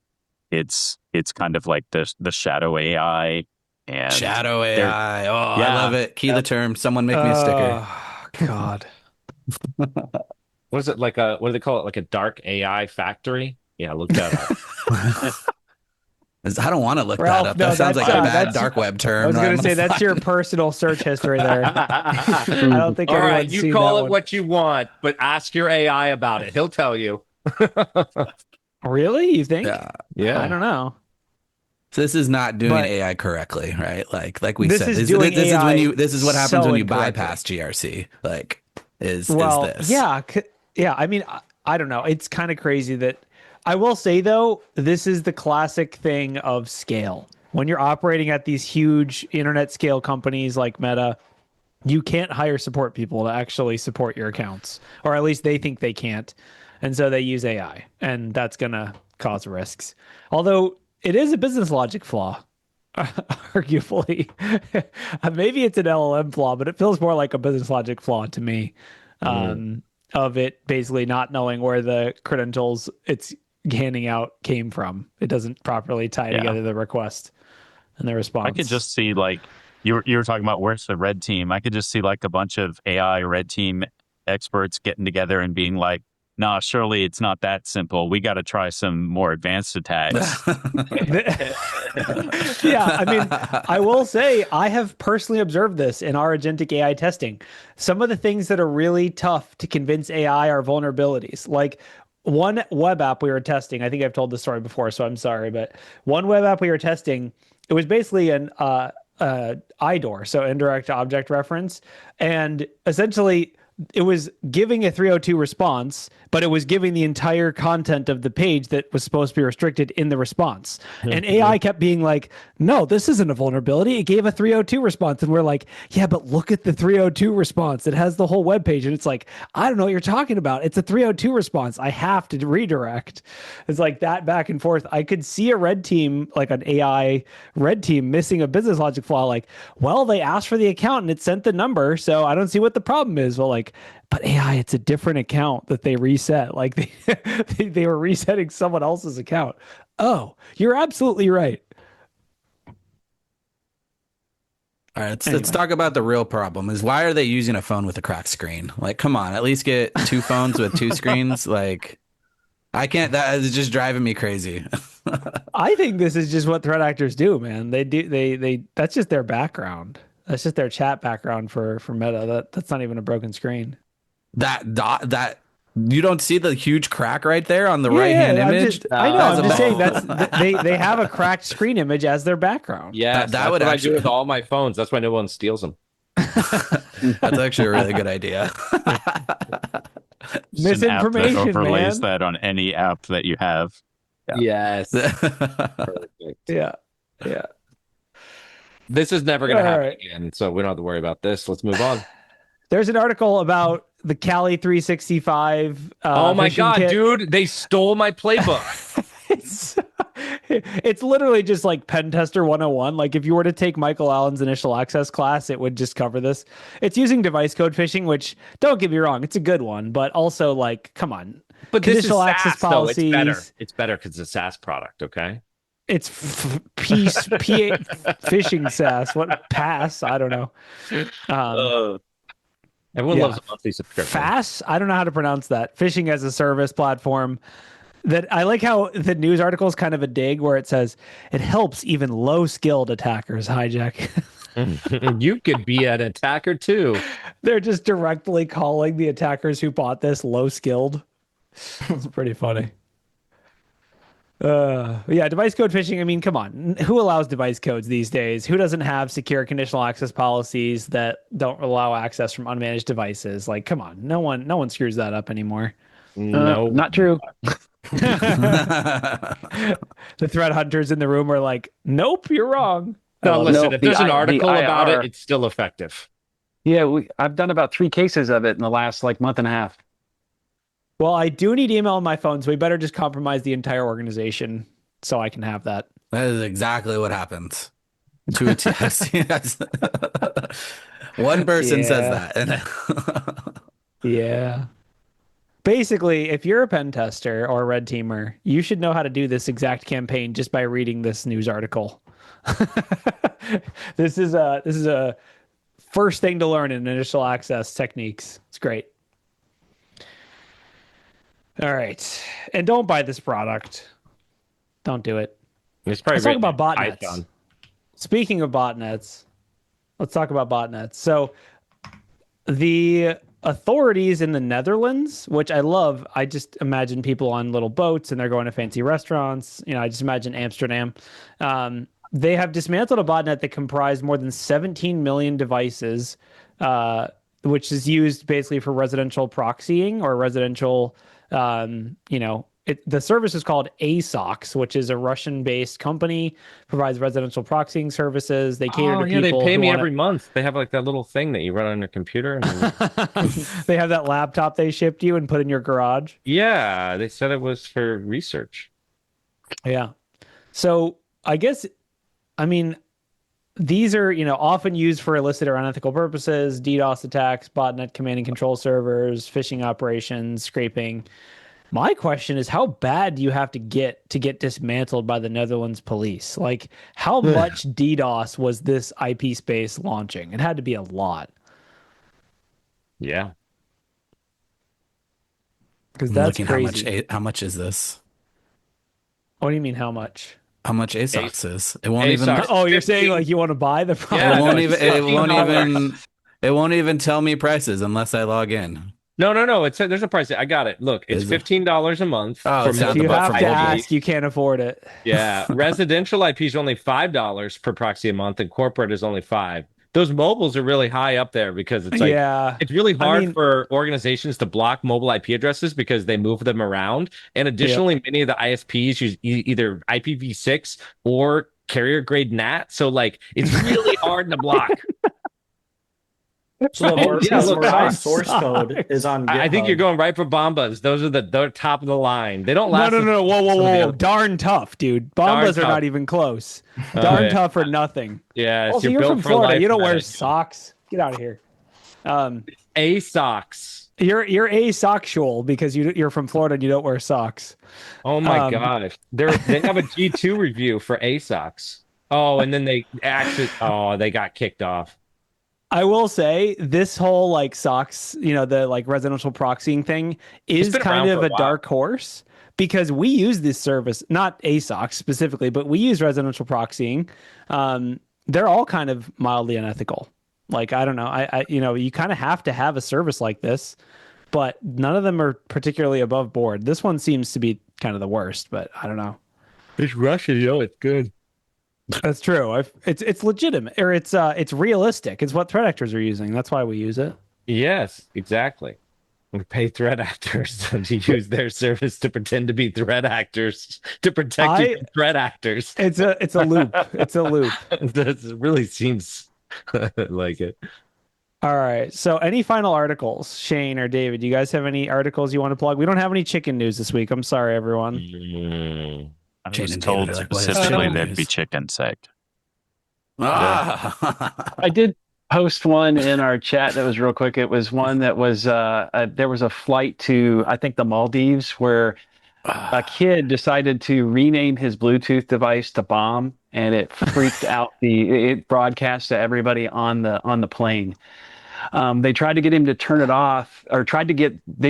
it's kind of like the shadow AI. And shadow AI. Oh, yeah. I love it. Key the term. Someone make me a sticker. Oh, God. What is it like? What do they call it? Like a dark AI factory? Yeah, look that up. I don't want to look that up. That sounds like a bad dark web term. I was going to say that's your personal search history there. I don't think. All right, you call it what you want, but ask your AI about it. He'll tell you. Really? You think? Yeah. I don't know. So this is not doing AI correctly, right? Like we this said, is this is what happens when you bypass GRC. Like, is this? Yeah. I mean, I don't know. It's kind of crazy that. I will say, though, this is the classic thing of scale. When you're operating at these huge internet scale companies like Meta, you can't hire support people to actually support your accounts, or at least they think they can't. And so they use AI, and that's going to cause risks. Although it is a business logic flaw, arguably. Maybe it's an LLM flaw, but it feels more like a business logic flaw to me, of it basically not knowing where the credentials it's handing out came from. It doesn't properly tie together the request and the response. I could just see like you were talking about where's the red team. I could just see like a bunch of AI red team experts getting together and being like, nah, surely it's not that simple. We got to try some more advanced attacks. Yeah, I mean, I will say I have personally observed this in our agentic AI testing. Some of the things that are really tough to convince AI are vulnerabilities. Like one web app we were testing, I think I've told this story before, so I'm sorry, but one web app we were testing, it was basically an IDOR, so indirect object reference, and essentially it was giving a 302 response, but it was giving the entire content of the page that was supposed to be restricted in the response. And AI kept being like, no, this isn't a vulnerability. It gave a 302 response. And we're like, yeah, but look at the 302 response. It has the whole web page. And it's like, I don't know what you're talking about. It's a 302 response. I have to redirect. It's like that back and forth. I could see a red team, like an AI red team, missing a business logic flaw. Like, well, they asked for the account and it sent the number. So I don't see what the problem is. Well, like, but AI, it's a different account that they reset. Like they were resetting someone else's account. Oh, you're absolutely right. All right, let's talk about the real problem is why are they using a phone with a cracked screen? Like, come on, at least get two phones with two screens. Like, I can't, that is just driving me crazy. I think this is just what threat actors do, man. They that's just their background. That's just their chat background for Meta. That's not even a broken screen. That you don't see the huge crack right there on the right-hand image? I know. I'm just saying that's they have a cracked screen image as their background. Yeah, that would what actually I do with all my phones. That's why no one steals them. That's actually a really good idea. Misinformation, an app that overlays man. that on any app that you have. Yeah. Yes. Perfect. Yeah. This is never going to All happen right. again, so we don't have to worry about this. Let's move on. There's an article about the Kali 365. Oh my phishing God, kit. dude, they stole my playbook. It's literally just like pen tester 101. Like if you were to take Michael Allen's initial access class, it would just cover this. It's using device code phishing, which don't get me wrong, it's a good one, but also like, come on. But this is Conditional SaaS, access though. policies. It's better. It's better because it's a SaaS product, okay? It's phishing SaaS. What pass? I don't know. Everyone yeah. loves a monthly subscription. FAS? I don't know how to pronounce that. Phishing as a service platform. That I like how the news article is kind of a dig where it says it helps even low-skilled attackers hijack. You could be an attacker too. They're just directly calling the attackers who bought this low-skilled. It's pretty funny. Yeah, device code phishing. I mean, come on. Who allows device codes these days? Who doesn't have secure conditional access policies that don't allow access from unmanaged devices? Like, come on. No one screws that up anymore. No, not true. The threat hunters in the room are like, nope, you're wrong. No, listen, no, if there's an article about IR it, it's still effective. Yeah, I've done about 3 cases of it in the last like month and a half. Well, I do need email on my phone, so we better just compromise the entire organization so I can have that. That is exactly what happens. To a test. Yes. One person says that. Yeah. Basically, if you're a pen tester or a red teamer, you should know how to do this exact campaign just by reading this news article. This is a first thing to learn in initial access techniques. It's great. All right. And don't buy this product. Don't do it. It's probably Let's talk written about in botnets. Python. Speaking of botnets, let's talk about botnets. So the authorities in the Netherlands, which I love, I just imagine people on little boats and they're going to fancy restaurants. You know, I just imagine Amsterdam. They have dismantled a botnet that comprised more than 17 million devices, which is used basically for residential proxying or residential, the service is called ASOX, which is a Russian-based company, provides residential proxying services. They cater to people. They pay me wanna... every month. They have like that little thing that you run on your computer. And they have that laptop they shipped you and put in your garage. Yeah, they said it was for research. Yeah. So I guess, I mean, these are, often used for illicit or unethical purposes, DDoS attacks, botnet command and control servers, phishing operations, scraping. My question is, how bad do you have to get dismantled by the Netherlands police? Like, how much DDoS was this IP space launching? It had to be a lot. Yeah. Because I'm that's looking crazy. how much is this? What do you mean, how much? How much ASOX is? It won't even. ASOX. Oh, you're saying 15. like you want to buy the It product? Yeah, won't no, even. it's It won't $15. even. It won't even tell me prices unless I log in. No. There's a price. I got it. Look, it's Is it? $15 a month Oh, for it's down If at the you mobile have for to mobile. ask, you can't afford it. Yeah, residential IP is only $5 per proxy a month, and corporate is only 5. Those mobiles are really high up there because it's like Yeah. it's really I hard mean, for organizations to block mobile IP addresses because they move them around. And yeah. additionally, many of the ISPs use either IPv6 or carrier grade NAT. So like it's really hard to block. So the, Yeah, the look, Mirai sucks. source code is on GitHub. I think you're going right for Bombas. Those are they're top of the line. They don't No, last. no, no. Whoa, whoa, some of the whoa. other- Darn tough, dude. Darn Bombas are tough. not even close. Oh, Darn yeah. tough or nothing. Yeah, Also, you're built from for Florida. life You don't for wear that. socks. Get out of here. A socks. You're asexual because you're from Florida and you don't wear socks. Oh my Um, gosh. They have a G2 review for ASOX. Oh, and then they got kicked off. I will say this whole like socks, the like residential proxying thing is been kind around of for a a while. dark horse because we use this service, not ASOX specifically, but we use residential proxying. They're all kind of mildly unethical. Like, I don't know. You kind of have to have a service like this, but none of them are particularly above board. This one seems to be kind of the worst, but I don't know. It's Russian, it's good. That's true. It's legitimate or it's realistic. It's what threat actors are using. That's why we use it. Yes, exactly. We pay threat actors to use their service to pretend to be threat actors to protect you from threat actors. It's a loop. It's a loop. That really seems like it. All right. So any final articles, Shane or David? Do you guys have any articles you want to plug? We don't have any chicken news this week. I'm sorry, everyone. I Shane was and told David are like, what is specifically chicken there'd be news? chicken sake. I did post one in our chat that was real quick. It was one that was there was a flight to, I think, the Maldives where a kid decided to rename his Bluetooth device to Bomb, and it freaked out it broadcast to everybody on the plane. They tried to get him to turn it off, or they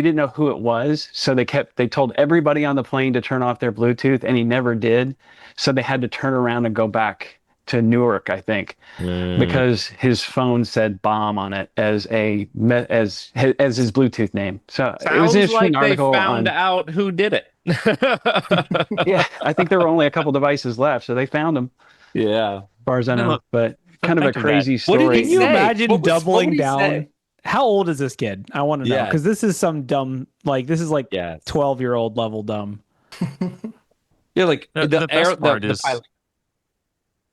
didn't know who it was, so they told everybody on the plane to turn off their Bluetooth, and he never did. So they had to turn around and go back to Newark, I think, because his phone said Bomb on it as his Bluetooth name. So it was an interesting like article they found on. out who did it. Yeah, I think there were only a couple devices left, so they found him, Yeah. as far as I know. But kind of a think of that. crazy What did story. Can you say? imagine What would doubling he down? say? How old is this kid? I want to know Yeah. because this is some dumb, like this is like Yes. 12-year-old level dumb. Yeah, like The best part is, pilot.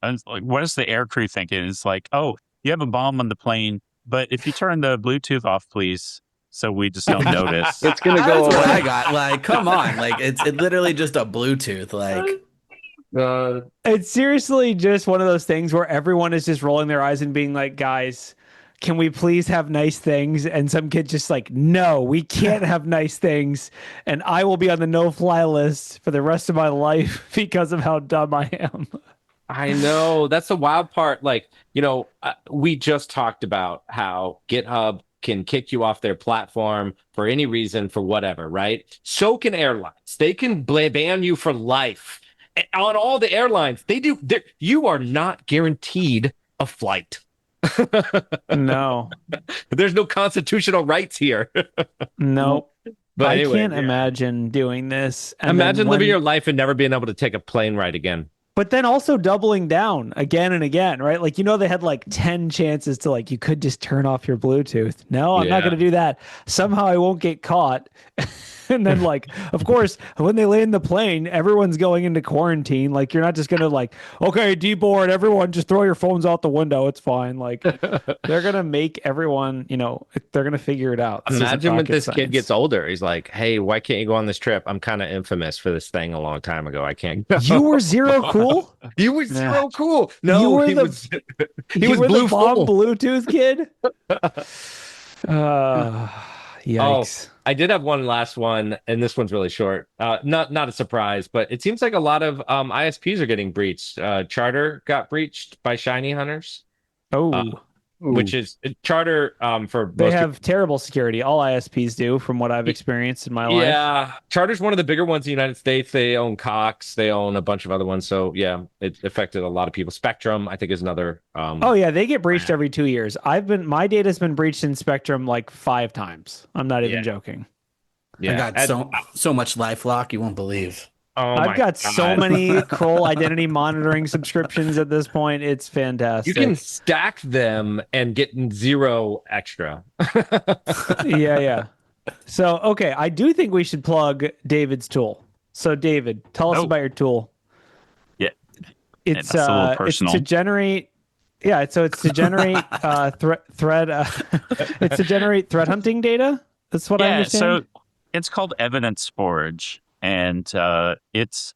and it's like, what is the aircrew thinking? It's like, oh, you have a bomb on the plane, but if you turn the Bluetooth off, please, so we just don't notice. It's gonna go That's what away. I got. Like, come on. Like, it's literally just a Bluetooth. Like, It's seriously just one of those things where everyone is just rolling their eyes and being like, guys, can we please have nice things? And some kid just like, no, we can't have nice things. And I will be on the no-fly list for the rest of my life because of how dumb I am. I know that's the wild part. Like, we just talked about how GitHub can kick you off their platform for any reason, for whatever, right? So can airlines. They can ban you for life. And on all the airlines, you are not guaranteed a flight. No, There's no constitutional rights here. no. But I anyway, can't imagine doing this. And imagine then living your life and never being able to take a plane ride again. But then also doubling down again and again, right? Like, they had like 10 chances to like, you could just turn off your Bluetooth. No, I'm not Yeah. going to do that. Somehow I won't get caught. And then like, of course, when they land the plane, everyone's going into quarantine. Like, you're not just going to like, okay, deboard, everyone just throw your phones out the window. It's fine. Like, they're going to make everyone, they're going to figure it out. This isn't Imagine when rocket this kid science. gets older. He's like, hey, why can't you go on this trip? I'm kind of infamous for this thing a long time ago. I can't go. You were zero cool? You were Yeah. so cool. You No, were he the- was You was were blue the bomb full. Bluetooth kid? Yikes. I did have one last one, and this one's really short. Not a surprise, but it seems like a lot of ISPs are getting breached. Charter got breached by shiny hunters. Oh, which is Charter for They most have terrible security. All ISPs do, from what I've experienced in my life. Yeah, Charter's one of the bigger ones in the United States. They own Cox, they own a bunch of other ones. So yeah, it affected a lot of people. Spectrum, I think, is another. Oh yeah, they get breached every 2 years. My data's been breached in Spectrum like 5 times. I'm not even joking. Yeah, I got so much LifeLock you won't believe. Oh I've got so many Kroll identity monitoring subscriptions at this point. It's fantastic. You can stack them and get 0 extra. Yeah. So, okay, I do think we should plug David's tool. So, David, tell us about your tool. Yeah. It's a little personal. It's to generate thread it's to generate threat hunting data. That's what I understand. So it's called EvidenceForge, and it's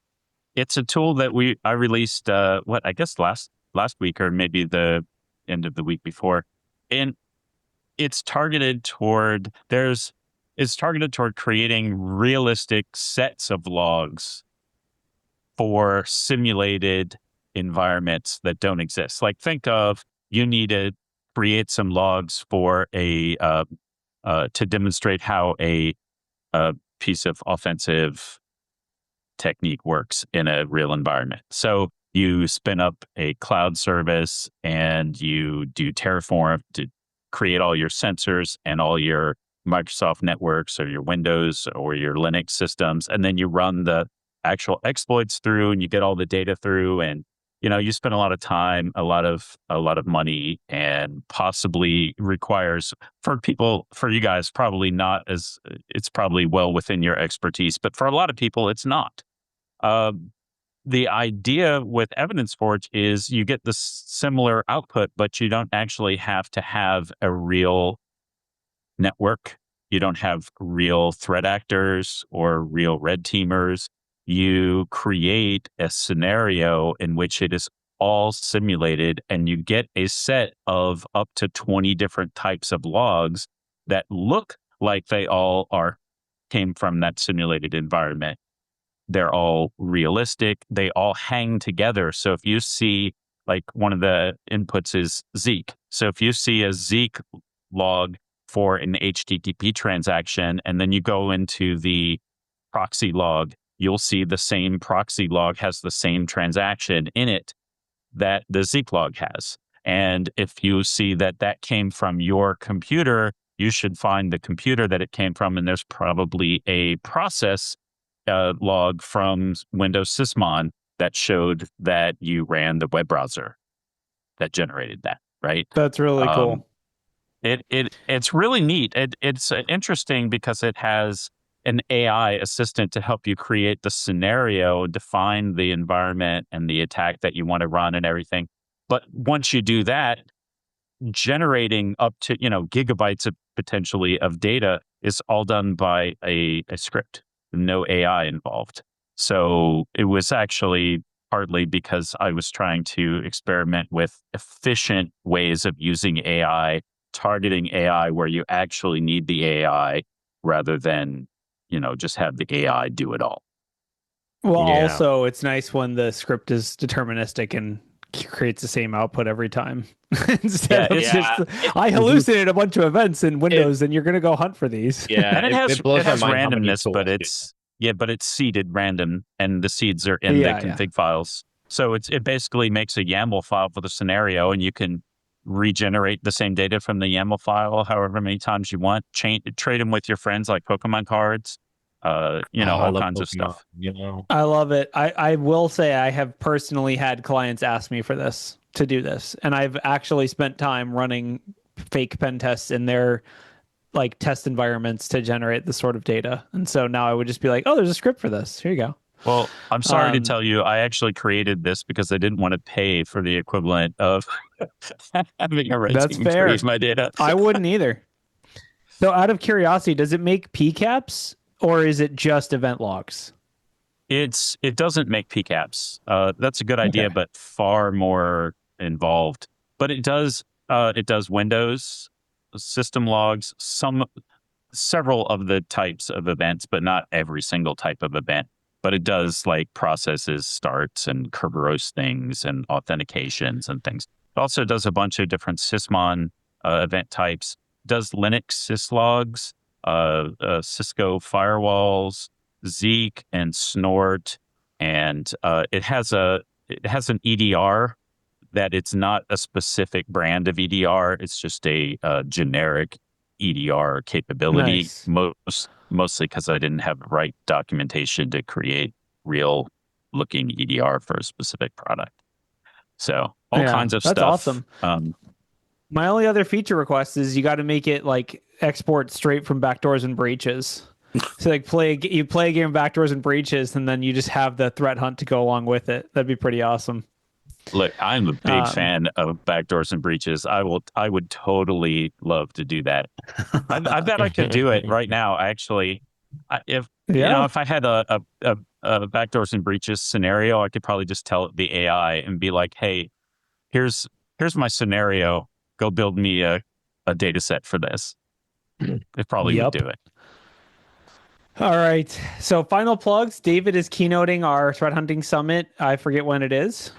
a tool that I released I guess last week, or maybe the end of the week before, and it's targeted toward creating realistic sets of logs for simulated environments that don't exist. Like, think of, you need to create some logs for to demonstrate how a piece of offensive technique works in a real environment. So you spin up a cloud service and you do Terraform to create all your sensors and all your Microsoft networks or your Windows or your Linux systems, and then you run the actual exploits through and you get all the data through, and you spend a lot of time, a lot of money, and possibly requires, for you guys, probably not, as it's probably well within your expertise, but for a lot of people it's not. The idea with EvidenceForge is you get the similar output, but you don't actually have to have a real network. You don't have real threat actors or real red teamers. You create a scenario in which it is all simulated, and you get a set of up to 20 different types of logs that look like they all came from that simulated environment. They're all realistic. They all hang together. So if you see, like, one of the inputs is Zeek. So if you see a Zeek log for an HTTP transaction, and then you go into the proxy log, you'll see the same proxy log has the same transaction in it that the Zeek log has. And if you see that came from your computer, you should find the computer that it came from, and there's probably a process log from Windows Sysmon that showed that you ran the web browser that generated that, right? That's really cool. It's really neat. It's interesting because it has an AI assistant to help you create the scenario, define the environment and the attack that you want to run and everything. But once you do that, generating up to gigabytes of potentially of data is all done by a script, no AI involved. So it was actually partly because I was trying to experiment with efficient ways of using AI, targeting AI where you actually need the AI rather than just have the AI do it all. Well, also, it's nice when the script is deterministic and creates the same output every time. Instead of just, I hallucinated a bunch of events in Windows, and you're going to go hunt for these. Yeah, and it has randomness, but it's seeded random, and the seeds are in the config files. So it basically makes a YAML file for the scenario, and you can regenerate the same data from the YAML file however many times you want. Trade them with your friends like Pokemon cards. All kinds of stuff. I love it. I will say I have personally had clients ask me to do this, and I've actually spent time running fake pen tests in their like test environments to generate this sort of data. And so now I would just be like, oh, there's a script for this. Here you go. Well, I'm sorry to tell you, I actually created this because I didn't want to pay for the equivalent of having a red team freeze my data. I wouldn't either. So out of curiosity, does it make PCAPs or is it just event logs? It doesn't make PCAPs. That's a good idea, but far more involved. But it does Windows system logs, several of the types of events, but not every single type of event. But it does like processes, starts, and Kerberos things, and authentications and things. It also does a bunch of different sysmon event types. Does Linux syslogs, Cisco firewalls, Zeek and Snort, and it has an EDR that it's not a specific brand of EDR. It's just a generic EDR capability. Nice. Mostly because I didn't have the right documentation to create real looking EDR for a specific product. So all kinds of that's stuff. Awesome. My only other feature request is you got to make it like export straight from backdoors and breaches. So like you play a game of backdoors and breaches, and then you just have the threat hunt to go along with it. That'd be pretty awesome. Look, I'm a big fan of backdoors and breaches. I would totally love to do that. I bet I could do it right now. Actually, if I had a backdoors and breaches scenario, I could probably just tell the AI and be like, "Hey, here's my scenario. Go build me a data set for this." It probably would do it. All right. So final plugs. David is keynoting our threat hunting summit. I forget when it is,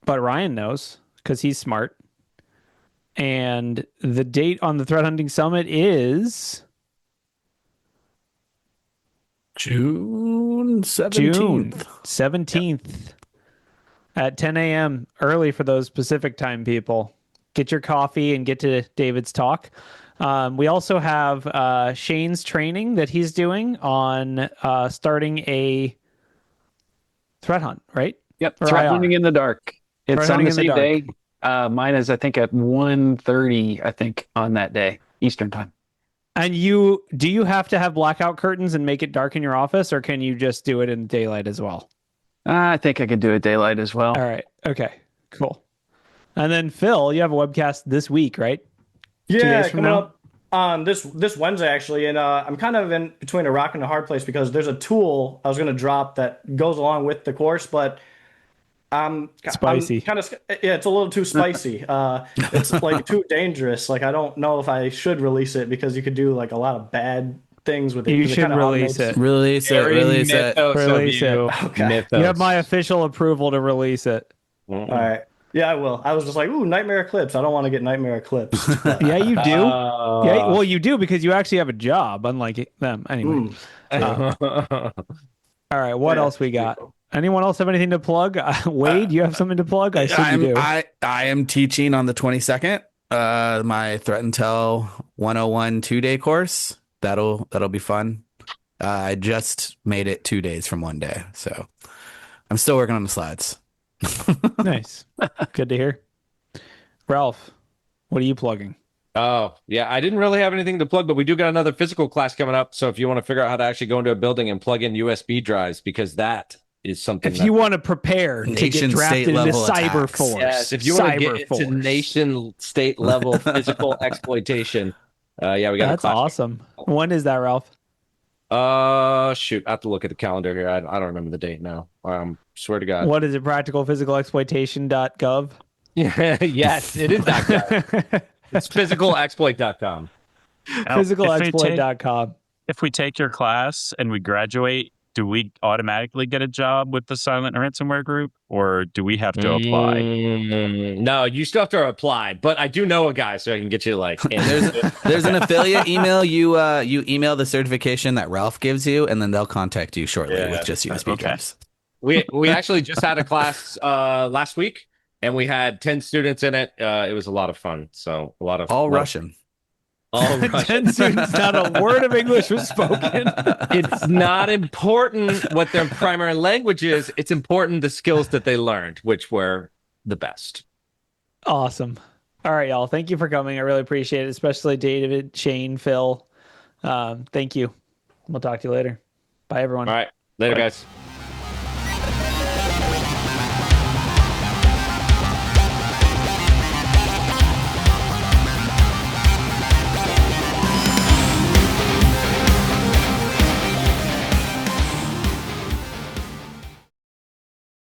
but Ryan knows because he's smart. And the date on the threat hunting summit is June 17th. June 17th at 10 a.m. early for those Pacific time people. Get your coffee and get to David's talk. We also have Shane's training that he's doing on starting a threat hunt, right? Yep. Or Threat IR. hunting in the dark. It's Threat on the hunting in the same dark. day. Mine is, I think, at 1:30, I think, on that day, Eastern time. And do you have to have blackout curtains and make it dark in your office, or can you just do it in daylight as well? I think I could do it daylight as well. All right. Okay. Cool. And then Phil, you have a webcast this week, right? 2 Yeah, days from coming now? up on this Wednesday actually, and I'm kind of in between a rock and a hard place because there's a tool I was going to drop that goes along with the course, but Spicy. I'm kind of it's a little too spicy. It's like too dangerous. Like I don't know if I should release it because you could do like a lot of bad things with it. You 'cause should kinda release automates- it. Release it. Very Release it. Mythos of Release it. you. Okay. Mythos. You have my official approval to release it. All right. Yeah, I will. I was just like, ooh, Nightmare Eclipse. I don't want to get Nightmare Eclipse. Yeah, you do. Yeah, well, you do because you actually have a job, unlike them. Anyway. All right, what else we got? Anyone else have anything to plug? Wade, you have something to plug? I assume you do. I am teaching on the 22nd. My Threat Intel 101 2-day course. That'll be fun. I just made it 2 days from 1 day, so I'm still working on the slides. Nice. Good to hear. Ralph, what are you plugging? Oh, yeah. I didn't really have anything to plug, but we do got another physical class coming up. So if you want to figure out how to actually go into a building and plug in USB drives, because that is something If you want to prepare to get Nation drafted state into level cyber attacks. force. Yes, if you want to get Cyber into force. nation state level physical exploitation, yeah, we got That's a class. awesome. When is that, Ralph? Shoot, I have to look at the calendar here. I don't remember the date now. Swear to God. What is it? Practicalphysicalexploitation.gov? Yes, it is that guy. It's physicalexploit.com. Physicalexploit.com. If we take your class and we graduate, do we automatically get a job with the silent ransomware group, or do we have to apply? No, you still have to apply, but I do know a guy, so I can get you like. There's an affiliate email. You email the certification that Ralph gives you, and then they'll contact you shortly with just USB Okay. drives. We actually just had a class last week, and we had 10 students in it. It was a lot of fun. So a lot of All Russian. All Russian. 10 students, not a word of English was spoken. It's not important what their primary language is. It's important the skills that they learned, which were the best. Awesome. All right, y'all. Thank you for coming. I really appreciate it, especially David, Shane, Phil. Thank you. We'll talk to you later. Bye, everyone. All right. Later, guys.